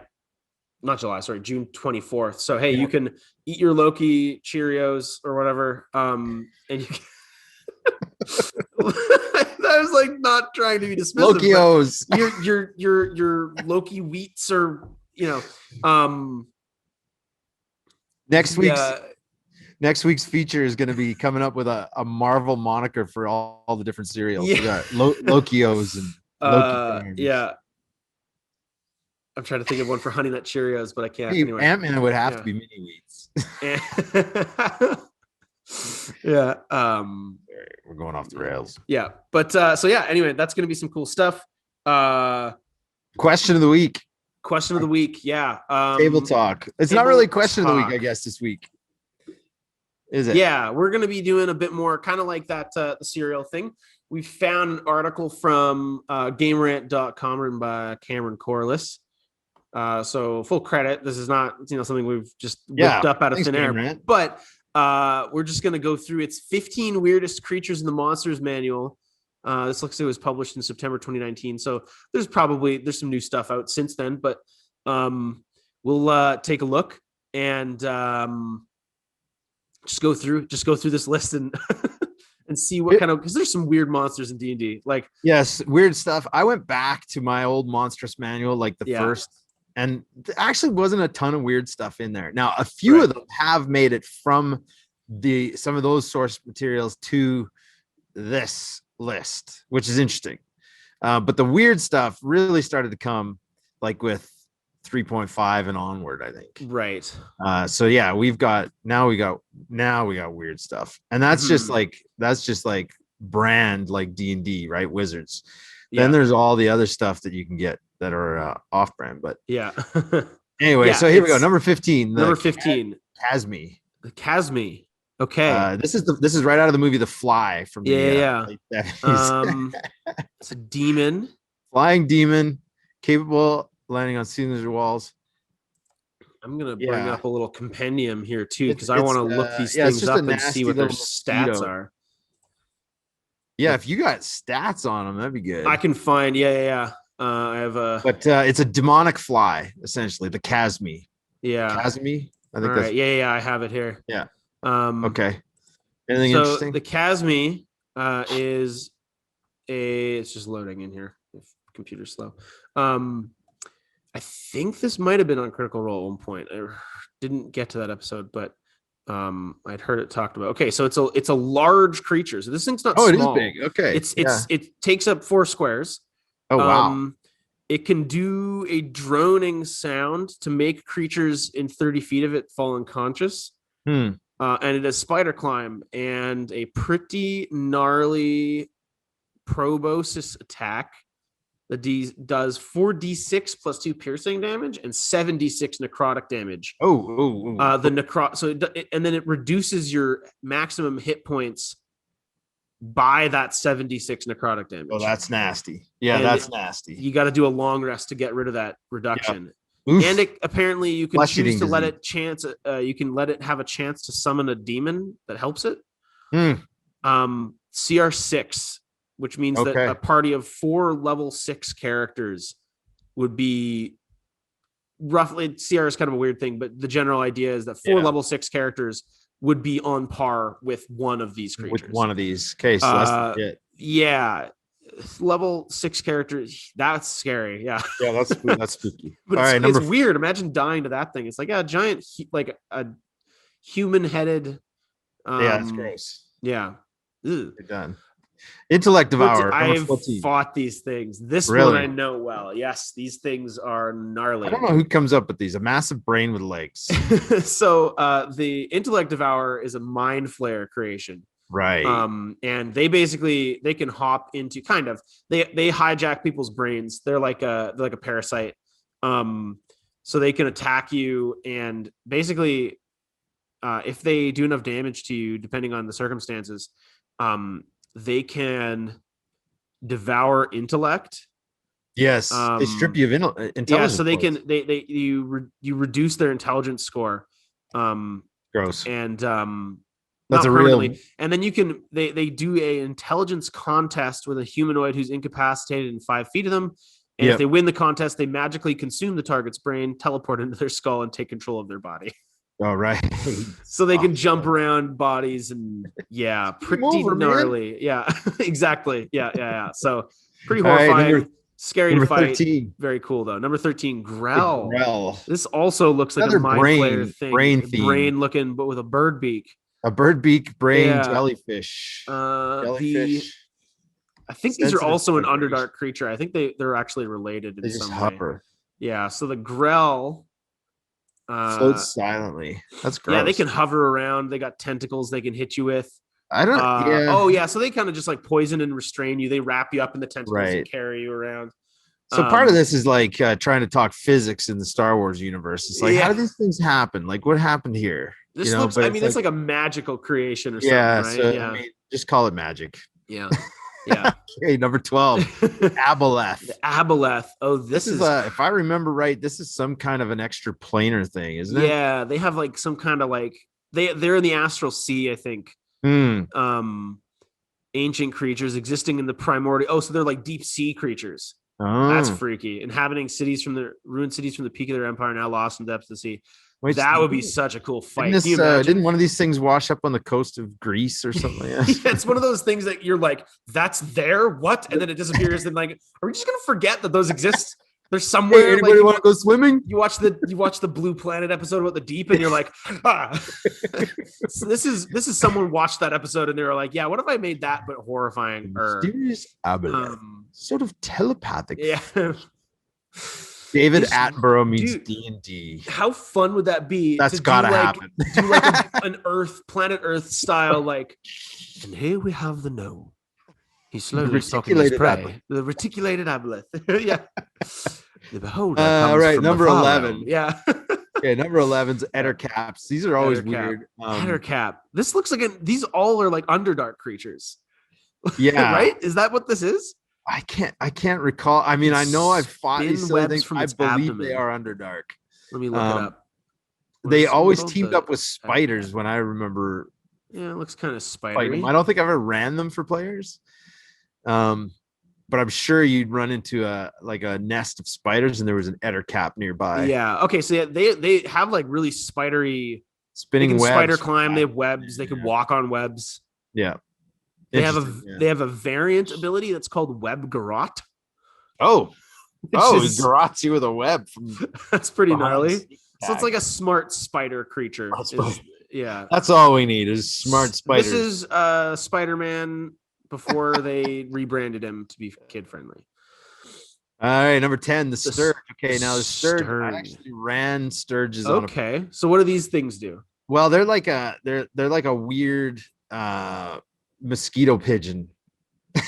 24th. So, hey, you can eat your Loki Cheerios or whatever. And you can I was not trying to be dismissive. Lokios. Your Loki wheats or you know, Next the week's feature is going to be coming up with a Marvel moniker for all the different cereals. Yeah. We got Lokios and Loki Farms. Yeah. I'm trying to think of one for Honey Nut Cheerios, but I can't. Hey, anyway, Ant-Man would have to be mini wheats. Yeah. We're going off the rails. Yeah. But so yeah, anyway, that's gonna be some cool stuff. Question of the week. Question of the week. Yeah. Table talk. It's not really question of the week, I guess, this week. Is it? Yeah, we're going to be doing a bit more kind of like that the serial thing. We found an article from gamerant.com written by Cameron Corliss. So full credit. This is not something we've just whipped up out of thin air, but we're just going to go through its 15 weirdest creatures in the monsters manual. This looks like it was published in September 2019. So there's some new stuff out since then, but we'll take a look and just go through this list and and see what kind of, because there's some weird monsters in D&D. Like, yes, weird stuff. I went back to my old monstrous manual, like the first, and there actually wasn't a ton of weird stuff in there. Now, a few of them have made it from some of those source materials to this list, which is interesting. But the weird stuff really started to come like with 3.5 and onward, I think. Right. So yeah, we got weird stuff, and that's just like brand like D&D, right? Wizards. Then there's all the other stuff that you can get that are off brand, but anyway, so here we go. Number 15. Casmi. The Casmi. Okay. This is right out of the movie The Fly from it's a demon. Flying demon, capable landing on ceilings or walls. I'm gonna bring up a little compendium here too, because I want to look these things up and see what their stats are. Yeah, if you got stats on them, that'd be good. I can find. I have a. But it's a demonic fly, essentially, the Casmi. Yeah, Casmi. I think that's right. Yeah, I have it here. Yeah. Okay. Anything interesting? The Casmi is it's just loading in here. If computer's slow. I think this might have been on Critical Role at one point. I didn't get to that episode, but I'd heard it talked about. Okay, so it's a large creature. So this thing's not small. It is big. Okay. It takes up 4 squares. Oh wow. It can do a droning sound to make creatures in 30 feet of it fall unconscious. And it has spider climb and a pretty gnarly proboscis attack. The D does 4d6 plus 2 piercing damage and 7d6 necrotic damage. And then it reduces your maximum hit points by that 7d6 necrotic damage. Oh, that's nasty. Yeah, that's nasty. You got to do a long rest to get rid of that reduction. Yep. And apparently you can choose to let it chance. You can let it have a chance to summon a demon that helps it. CR6. Which means that a party of 4 level 6 characters would be roughly, CR is kind of a weird thing, but the general idea is that 4 level 6 characters would be on par with one of these creatures. With one of these. Okay, so that's it. Yeah. Level 6 characters, that's scary. Yeah. Yeah, that's spooky. But it's weird. Imagine dying to that thing. It's like a giant, like a human-headed. That's gross. Yeah. You're done. Intellect Devourer. I've fought these things. This one I know well. Yes, these things are gnarly. I don't know who comes up with these. A massive brain with legs. So the Intellect Devourer is a mind flayer creation. Right. And they can hop into they hijack people's brains. They're like a parasite. So they can attack you, and basically if they do enough damage to you, depending on the circumstances, they can devour intellect. Yes, they strip you of intelligence. Yeah, so they can you reduce their intelligence score. Gross. And that's a real. And then you can they do a intelligence contest with a humanoid who's incapacitated in 5 feet of them. And if they win the contest, they magically consume the target's brain, teleport into their skull, and take control of their body. All right. So they can jump around bodies and pretty gnarly. Man. Yeah, exactly. Yeah. So pretty horrifying. Right, Scary Number to fight. 13. Very cool though. Number 13, The Grell. Grell. This also looks like Another a mind flayer thing. brain theme. Brain looking, but with a bird beak. A bird beak brain Yeah. jellyfish. Jellyfish. I think these are also an Underdark creature. I think they're actually related in some way. Yeah. So the Grell floats silently. That's gross. Yeah, they can hover around. They got tentacles they can hit you with. I don't. Yeah. Oh yeah. So they kind of just like poison and restrain you. They wrap you up in the tentacles and carry you around. So part of this is like trying to talk physics in the Star Wars universe. It's like, how do these things happen? Like, what happened here? This looks. I mean, it's like a magical creation or something, right? So, I mean, just call it magic. Yeah. Yeah. Okay, number 12, Aboleth. The Aboleth. Oh, this is if I remember right, this is some kind of an extra planar thing, isn't it? Yeah, they have like some kind of like they're in the astral sea, I think. Ancient creatures existing in the primordial. Oh, so they're like deep sea creatures. Oh. That's freaky. Inhabiting cities from the ruined cities from the peak of their empire, now lost in the depths of the sea. Wait, that would be such a cool fight. Didn't one of these things wash up on the coast of Greece or something? Yeah, it's one of those things that you're like, that's there, what? And then it disappears. And like, are we just gonna forget that those exist? They're somewhere. Hey, anybody want to go swimming? You watch the Blue Planet episode about the deep, and you're like, So this is someone watched that episode and they were like, yeah, what if I made that but horrifying? Mysterious Aboleth, sort of telepathic. Yeah. David Attenborough meets D&D. How fun would that be? That's gotta happen. Do like an planet Earth style, like, and here we have the gnome. He's slowly stalking his prey. The reticulated Aboleth. Yeah. The beholder. All right, number 11. Yeah. Okay, number 11's Ettercaps. These are always weird. Ettercap. This looks like these all are like Underdark creatures. Yeah. Right? Is that what this is? I can't recall. I mean, I know I've fought these things. I believe they are Underdark. Let me look it up. They always teamed up with spiders when I remember. Yeah, it looks kind of spidery. I don't think I ever ran them for players. But I'm sure you'd run into a nest of spiders and there was an Ettercap nearby. Yeah. Okay. So yeah, they have like really spidery spinning webs. Spider climb. They have webs. They can walk on webs. Yeah. They have a variant ability that's called Web Garrot. Oh, he garrots you with a web. That's pretty gnarly. So it's like a smart spider creature. Yeah. That's all we need is smart spiders. This is Spider-Man before they rebranded him to be kid friendly. All right, number 10, the Sturge. Okay, now the Sturge. I actually ran Sturges on. Okay, so what do these things do? Well, they're like a weird mosquito pigeon.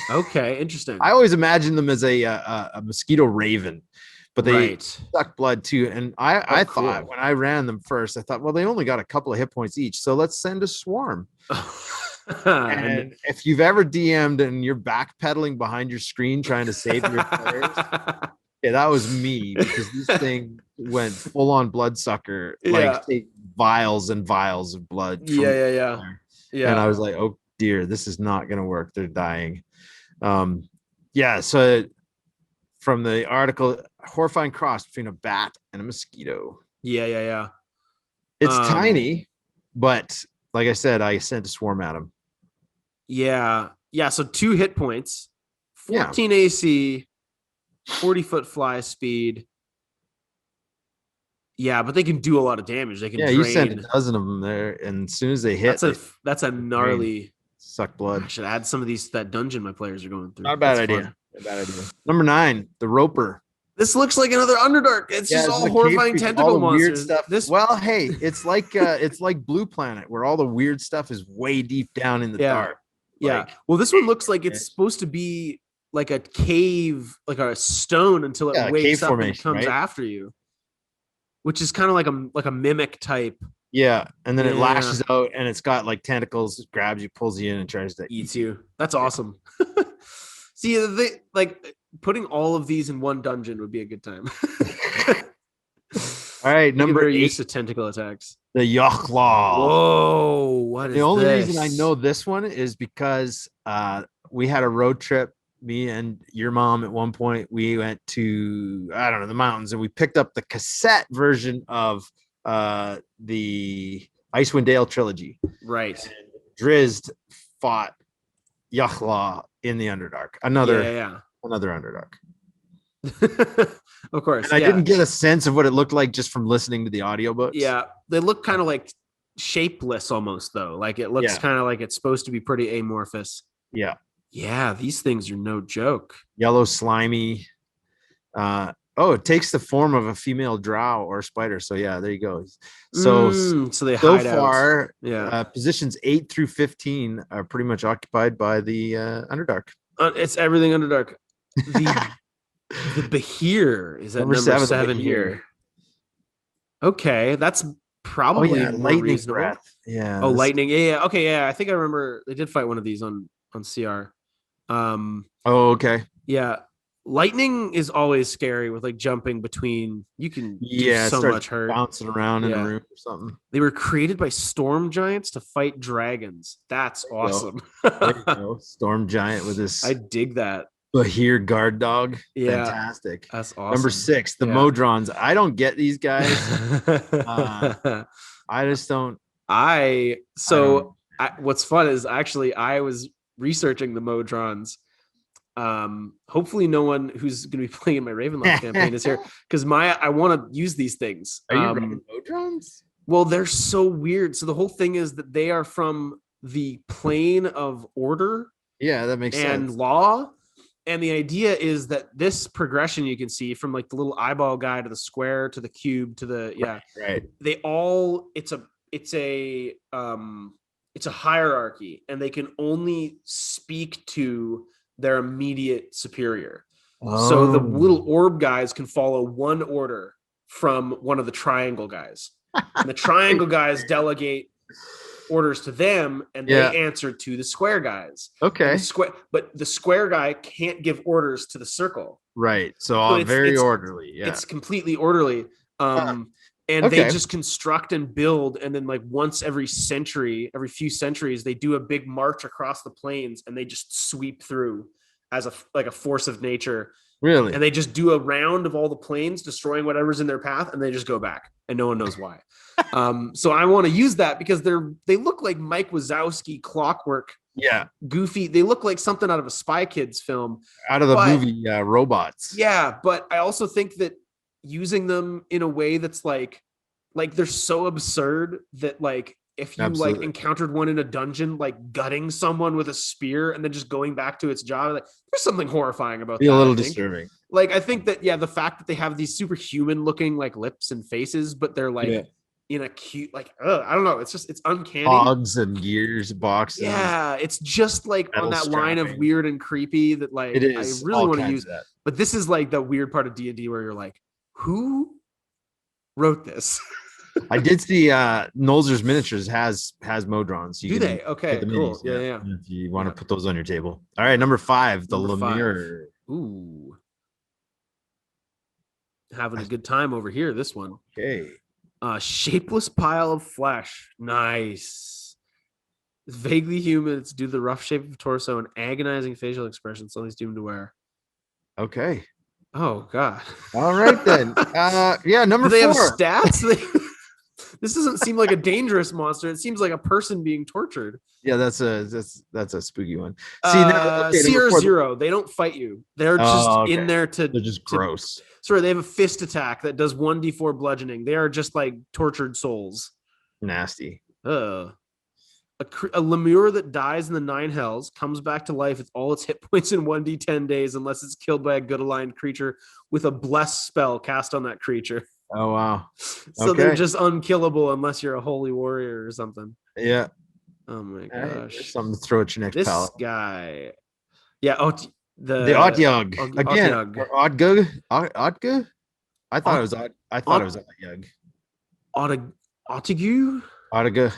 Okay, interesting. I always imagined them as a mosquito raven, but they suck blood too. And I thought when I ran them first, I thought, well, they only got a couple of hit points each, so let's send a swarm. And if you've ever DM'd and you're backpedaling behind your screen trying to save your players, yeah, that was me, because this thing went full on bloodsucker, like take vials and vials of blood. Yeah. And I was like, oh dear, this is not going to work. They're dying. So from the article, horrifying cross between a bat and a mosquito. Yeah. It's tiny, but like I said, I sent a swarm at him. Yeah. So 2 hit points, 14 AC, 40-foot fly speed. Yeah, but they can do a lot of damage. They can drain. You sent a dozen of them there, and as soon as they hit, that's a gnarly suck blood. I should add some of that dungeon my players are going through. Not a bad idea. Number 9, the Roper. This looks like another Underdark. It's just all horrifying tentacle monsters. Weird stuff. It's like Blue Planet, where all the weird stuff is way deep down in the dark. Yeah. Well, this one looks like it's supposed to be like a cave, like a stone, until it wakes up and comes after you, which is kind of like a mimic type. Yeah, and then it lashes out, and it's got like tentacles, it grabs you, pulls you in, and tries to eat you. That's awesome. See, they like putting all of these in one dungeon would be a good time. All right, number 8, used to tentacle attacks. The Yochlaw. Whoa, what is the only reason I know this one is because we had a road trip. Me and your mom at one point, we went to the mountains, and we picked up the cassette version of the Icewind Dale trilogy. Right. And Drizzt fought Yochlaw in the Underdark. Another Underdark. Of course, And I yeah, didn't get a sense of what it looked like just from listening to the audiobooks. yeah. They look kind of like shapeless almost though. Like it looks Yeah. kind of like it's supposed to be pretty amorphous. Yeah. Yeah, these things are no joke. Yellow, slimy. Oh, it takes the form of a female drow or spider. So yeah, there you go. So So they so hide out. far, Yeah, positions 8 through 15 are pretty much occupied by the Underdark. it's everything Underdark. The the Behir is at number 7 here. Okay, that's Oh probably yeah, more lightning reasonable. breath. Yeah. Oh, lightning. Yeah, yeah. Okay, yeah. I think I remember they did fight one of these on CR. Um, Oh, okay. yeah. Lightning is always scary with like jumping between. You can do Yeah, it so starts much hurt. bouncing around in a Yeah. room or something. They were created by storm giants to fight dragons. That's There you go. awesome. There you go. Storm Giant with I this dig that. Bahir guard dog. Yeah, Fantastic. that's Number awesome. 6, the Yeah. Modrons. I don't get these guys. I just don't. I I don't. so I, what's fun is actually I was researching the Modrons. Hopefully no one who's going to be playing in my Ravenloft campaign is here because I want to use these things. Are you running Modrons? Well, they're so weird. So the whole thing is that they are from the plane of order Yeah, that makes and sense. law. And the idea is that this progression you can see from like the little eyeball guy to the square to the cube to the Right. they all it's a hierarchy and they can only speak to their immediate superior. So the little orb guys can follow one order from one of the triangle guys. And the triangle guys delegate orders to them and they answer to the square guys. Okay. But the square guy can't give orders to the circle. Right. So it's very orderly. Yeah. It's completely orderly. And they just construct and build, and then like once every few centuries, they do a big march across the plains and they just sweep through as a force of nature. Really? And they just do a round of all the plains, destroying whatever's in their path, and they just go back, and no one knows why. So I want to use that because they look like Mike Wazowski clockwork. Yeah. Goofy. They look like something out of a Spy Kids film. Out of the movie Robots. Yeah, but I also think that using them in a way that's like they're so absurd that like if you like encountered one in a dungeon, like gutting someone with a spear and then just going back to its job, like there's something horrifying about that. A little disturbing. Like I think that the fact that they have these superhuman looking like lips and faces, but they're like in a cute I don't know. It's uncanny. Hogs and gears, boxes. Yeah, it's just like on that line of weird and creepy that like it is. I really want to use that. But this is like the weird part of D&D where you're like, who wrote this? I did see Nolzur's Miniatures has Modrons. Do they? Okay, cool. Yeah. If you want to put those on your table. All right, number 5, the Lemure. Ooh. Having a good time over here, this one. Okay. Shapeless pile of flesh. Nice. It's vaguely human. It's due to the rough shape of torso and agonizing facial expression something's doomed to wear. Okay. Oh, God. All right, then. Number 4. Do they have stats? This doesn't seem like a dangerous monster. It seems like a person being tortured. Yeah, that's a spooky one. CR0. They don't fight you. They're just in there to. They're just gross. Sorry, they have a fist attack that does 1d4 bludgeoning. They are just like tortured souls. Nasty. A lemure that dies in the 9 hells comes back to life with all its hit points in 1d10 days unless it's killed by a good aligned creature with a bless spell cast on that creature. Oh, wow. So they're just unkillable unless you're a holy warrior or something. Yeah. Oh my gosh. Something to throw at your next pallet. This guy. Yeah. Oh, the Otyug. Again. Or Odgug? I thought it was Otyug. Otygu? Otygu.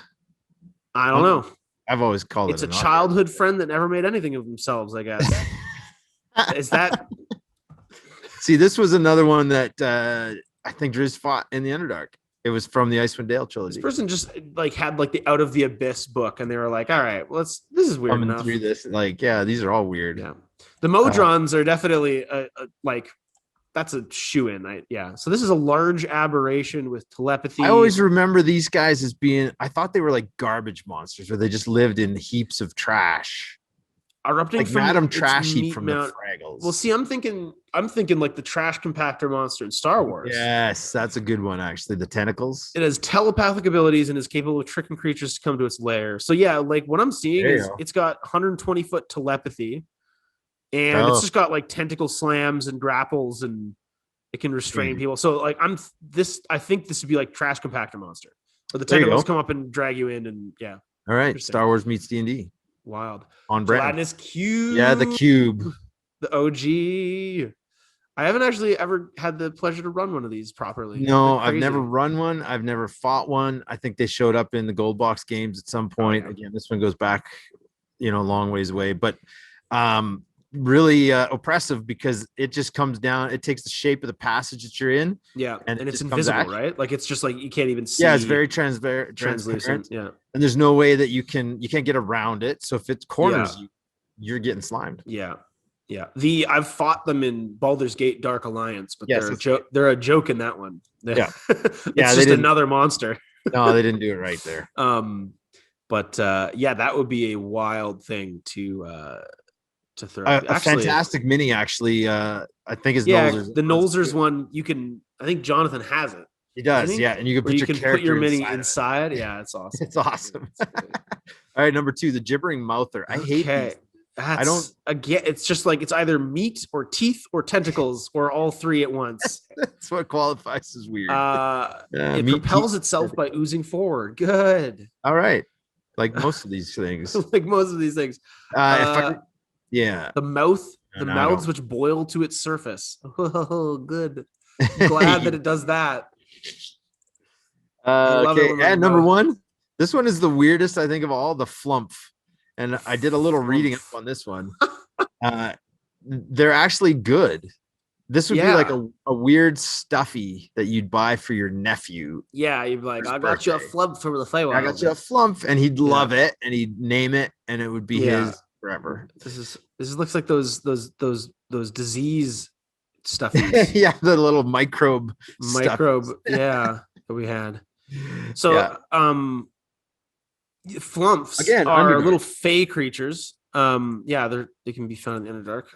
I don't know. I've always called it's a childhood friend that never made anything of themselves, I guess. Is that? See, this was another one that I think Driz fought in the Underdark. It was from the Icewind Dale trilogy. This person just like had like the Out of the Abyss book, and they were like, "All right, this is weird enough." Through this, like, yeah, these are all weird. Yeah, the Modrons are definitely like that's a shoe-in. So this is a large aberration with telepathy. I always remember these guys as being. I thought they were like garbage monsters, where they just lived in heaps of trash. erupting like from Madam its Trash Heap meat from the mount. Fraggles. Well, see, I'm thinking like the trash compactor monster in Star Wars. Yes, that's a good one, actually. The tentacles. It has telepathic abilities and is capable of tricking creatures to come to its lair. So yeah, like what I'm seeing is it's got 120-foot telepathy, and it's just got like tentacle slams and grapples, and it can restrain people. So like I think this would be like trash compactor monster, but the tentacles come up and drag you in, and yeah. All right, Star Wars meets D&D. Wild. On brand. Gelatinous Cube. Yeah, the cube. The OG. I haven't actually ever had the pleasure to run one of these properly. No, I've never run one. I've never fought one. I think they showed up in the Gold Box games at some point. Oh, yeah. Again, this one goes back, a long ways away, but really oppressive because it just comes down. It takes the shape of the passage that you're in. Yeah, and it's invisible, right? Like it's just like you can't even see. Yeah, it's very translucent. Yeah, and there's no way that you can't get around it. So if it corners you, you're getting slimed. Yeah. Yeah, I've fought them in Baldur's Gate Dark Alliance, but they're a joke in that one. Yeah, it's just another monster. No, they didn't do it right there. But that would be a wild thing to throw. A fantastic mini, actually. I think is Nolzur's. The Nolzur's one you can. I think Jonathan has it. He does, yeah, and you can put your mini inside. Yeah, it's awesome. It's awesome. All right, number 2, the gibbering mouther. I hate these. It's just like it's either meat or teeth or tentacles or all three at once. That's what qualifies as weird. It propels itself by oozing forward. Good. All right. Like most of these things. The mouths which boil to its surface. Oh, good. I'm glad that it does that. Okay, and number 1. This one is the weirdest, I think, of all, the flump. And I did a little reading up on this one. They're actually good. This would be like a weird stuffy that you'd buy for your nephew. Yeah, you'd be like, I got you a flump from the Feywild. I got you a flump, and he'd love it, and he'd name it, and it would be his forever. This looks like those disease stuffies. Yeah, the little microbe. Yeah, that we had. So flumps again are little fey creatures. They can be found in the Underdark.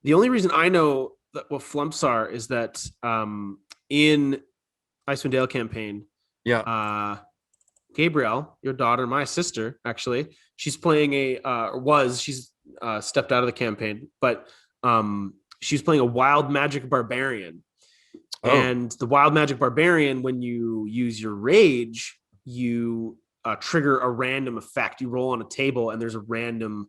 The only reason I know that what flumps are is that in Icewind Dale campaign, Gabrielle, your daughter, my sister, actually, she's playing she's stepped out of the campaign, but she's playing a wild magic barbarian. And the wild magic barbarian, when you use your rage, you trigger a random effect. You roll on a table and there's a random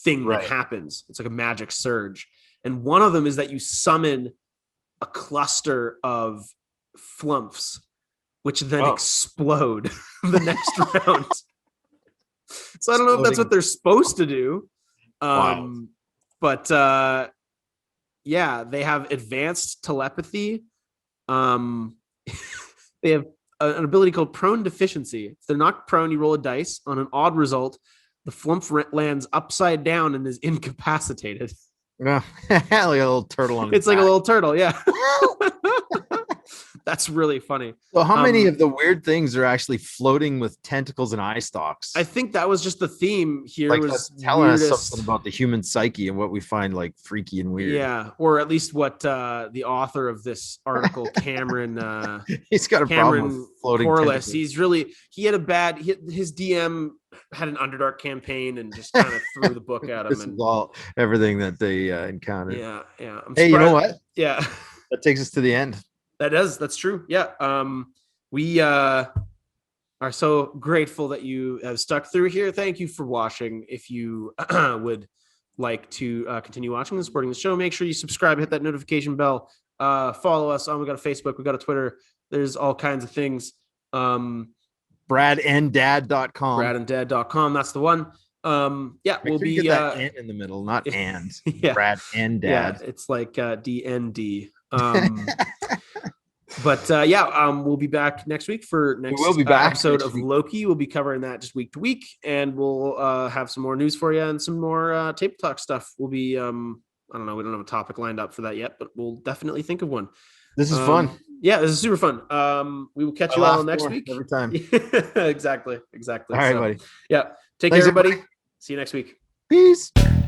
thing that happens. It's like a magic surge. And one of them is that you summon a cluster of flumps, which then explode the next round. So I don't know if that's what they're supposed to do. But they have advanced telepathy. They have an ability called prone deficiency. If they're not prone, you roll a dice. On an odd result, the flump lands upside down and is incapacitated. Like a little turtle on it's like a little turtle, yeah. That's really funny. So how many of the weird things are actually floating with tentacles and eye stalks? I think that was just the theme here. Like was telling us something about the human psyche and what we find like freaky and weird. Yeah, or at least what the author of this article, Cameron, he's got a problem with floating Corliss. He had a bad. His DM had an Underdark campaign and just kind of threw the book at him. This is all everything that they encountered. Yeah. Hey, you know what? Yeah, that takes us to the end. That's true. Yeah. We are so grateful that you have stuck through here. Thank you for watching. If you would like to continue watching and supporting the show, make sure you subscribe, hit that notification bell, follow us on. We got a Facebook, we got a Twitter. There's all kinds of things. bradanddad.com. bradanddad.com. That's the one. We'll be get that and in the middle, not and. Brad and Dad. Yeah, it's like DND. We'll be back next week for next episode of Loki. We'll be covering that just week to week, and we'll have some more news for you and some more table talk stuff. We'll be I don't know, we don't have a topic lined up for that yet, but we'll definitely think of one. This is fun. Yeah, this is super fun. We will catch you all next week. Every time. Exactly. All right, buddy. Yeah. Take care, everybody. See you next week. Peace.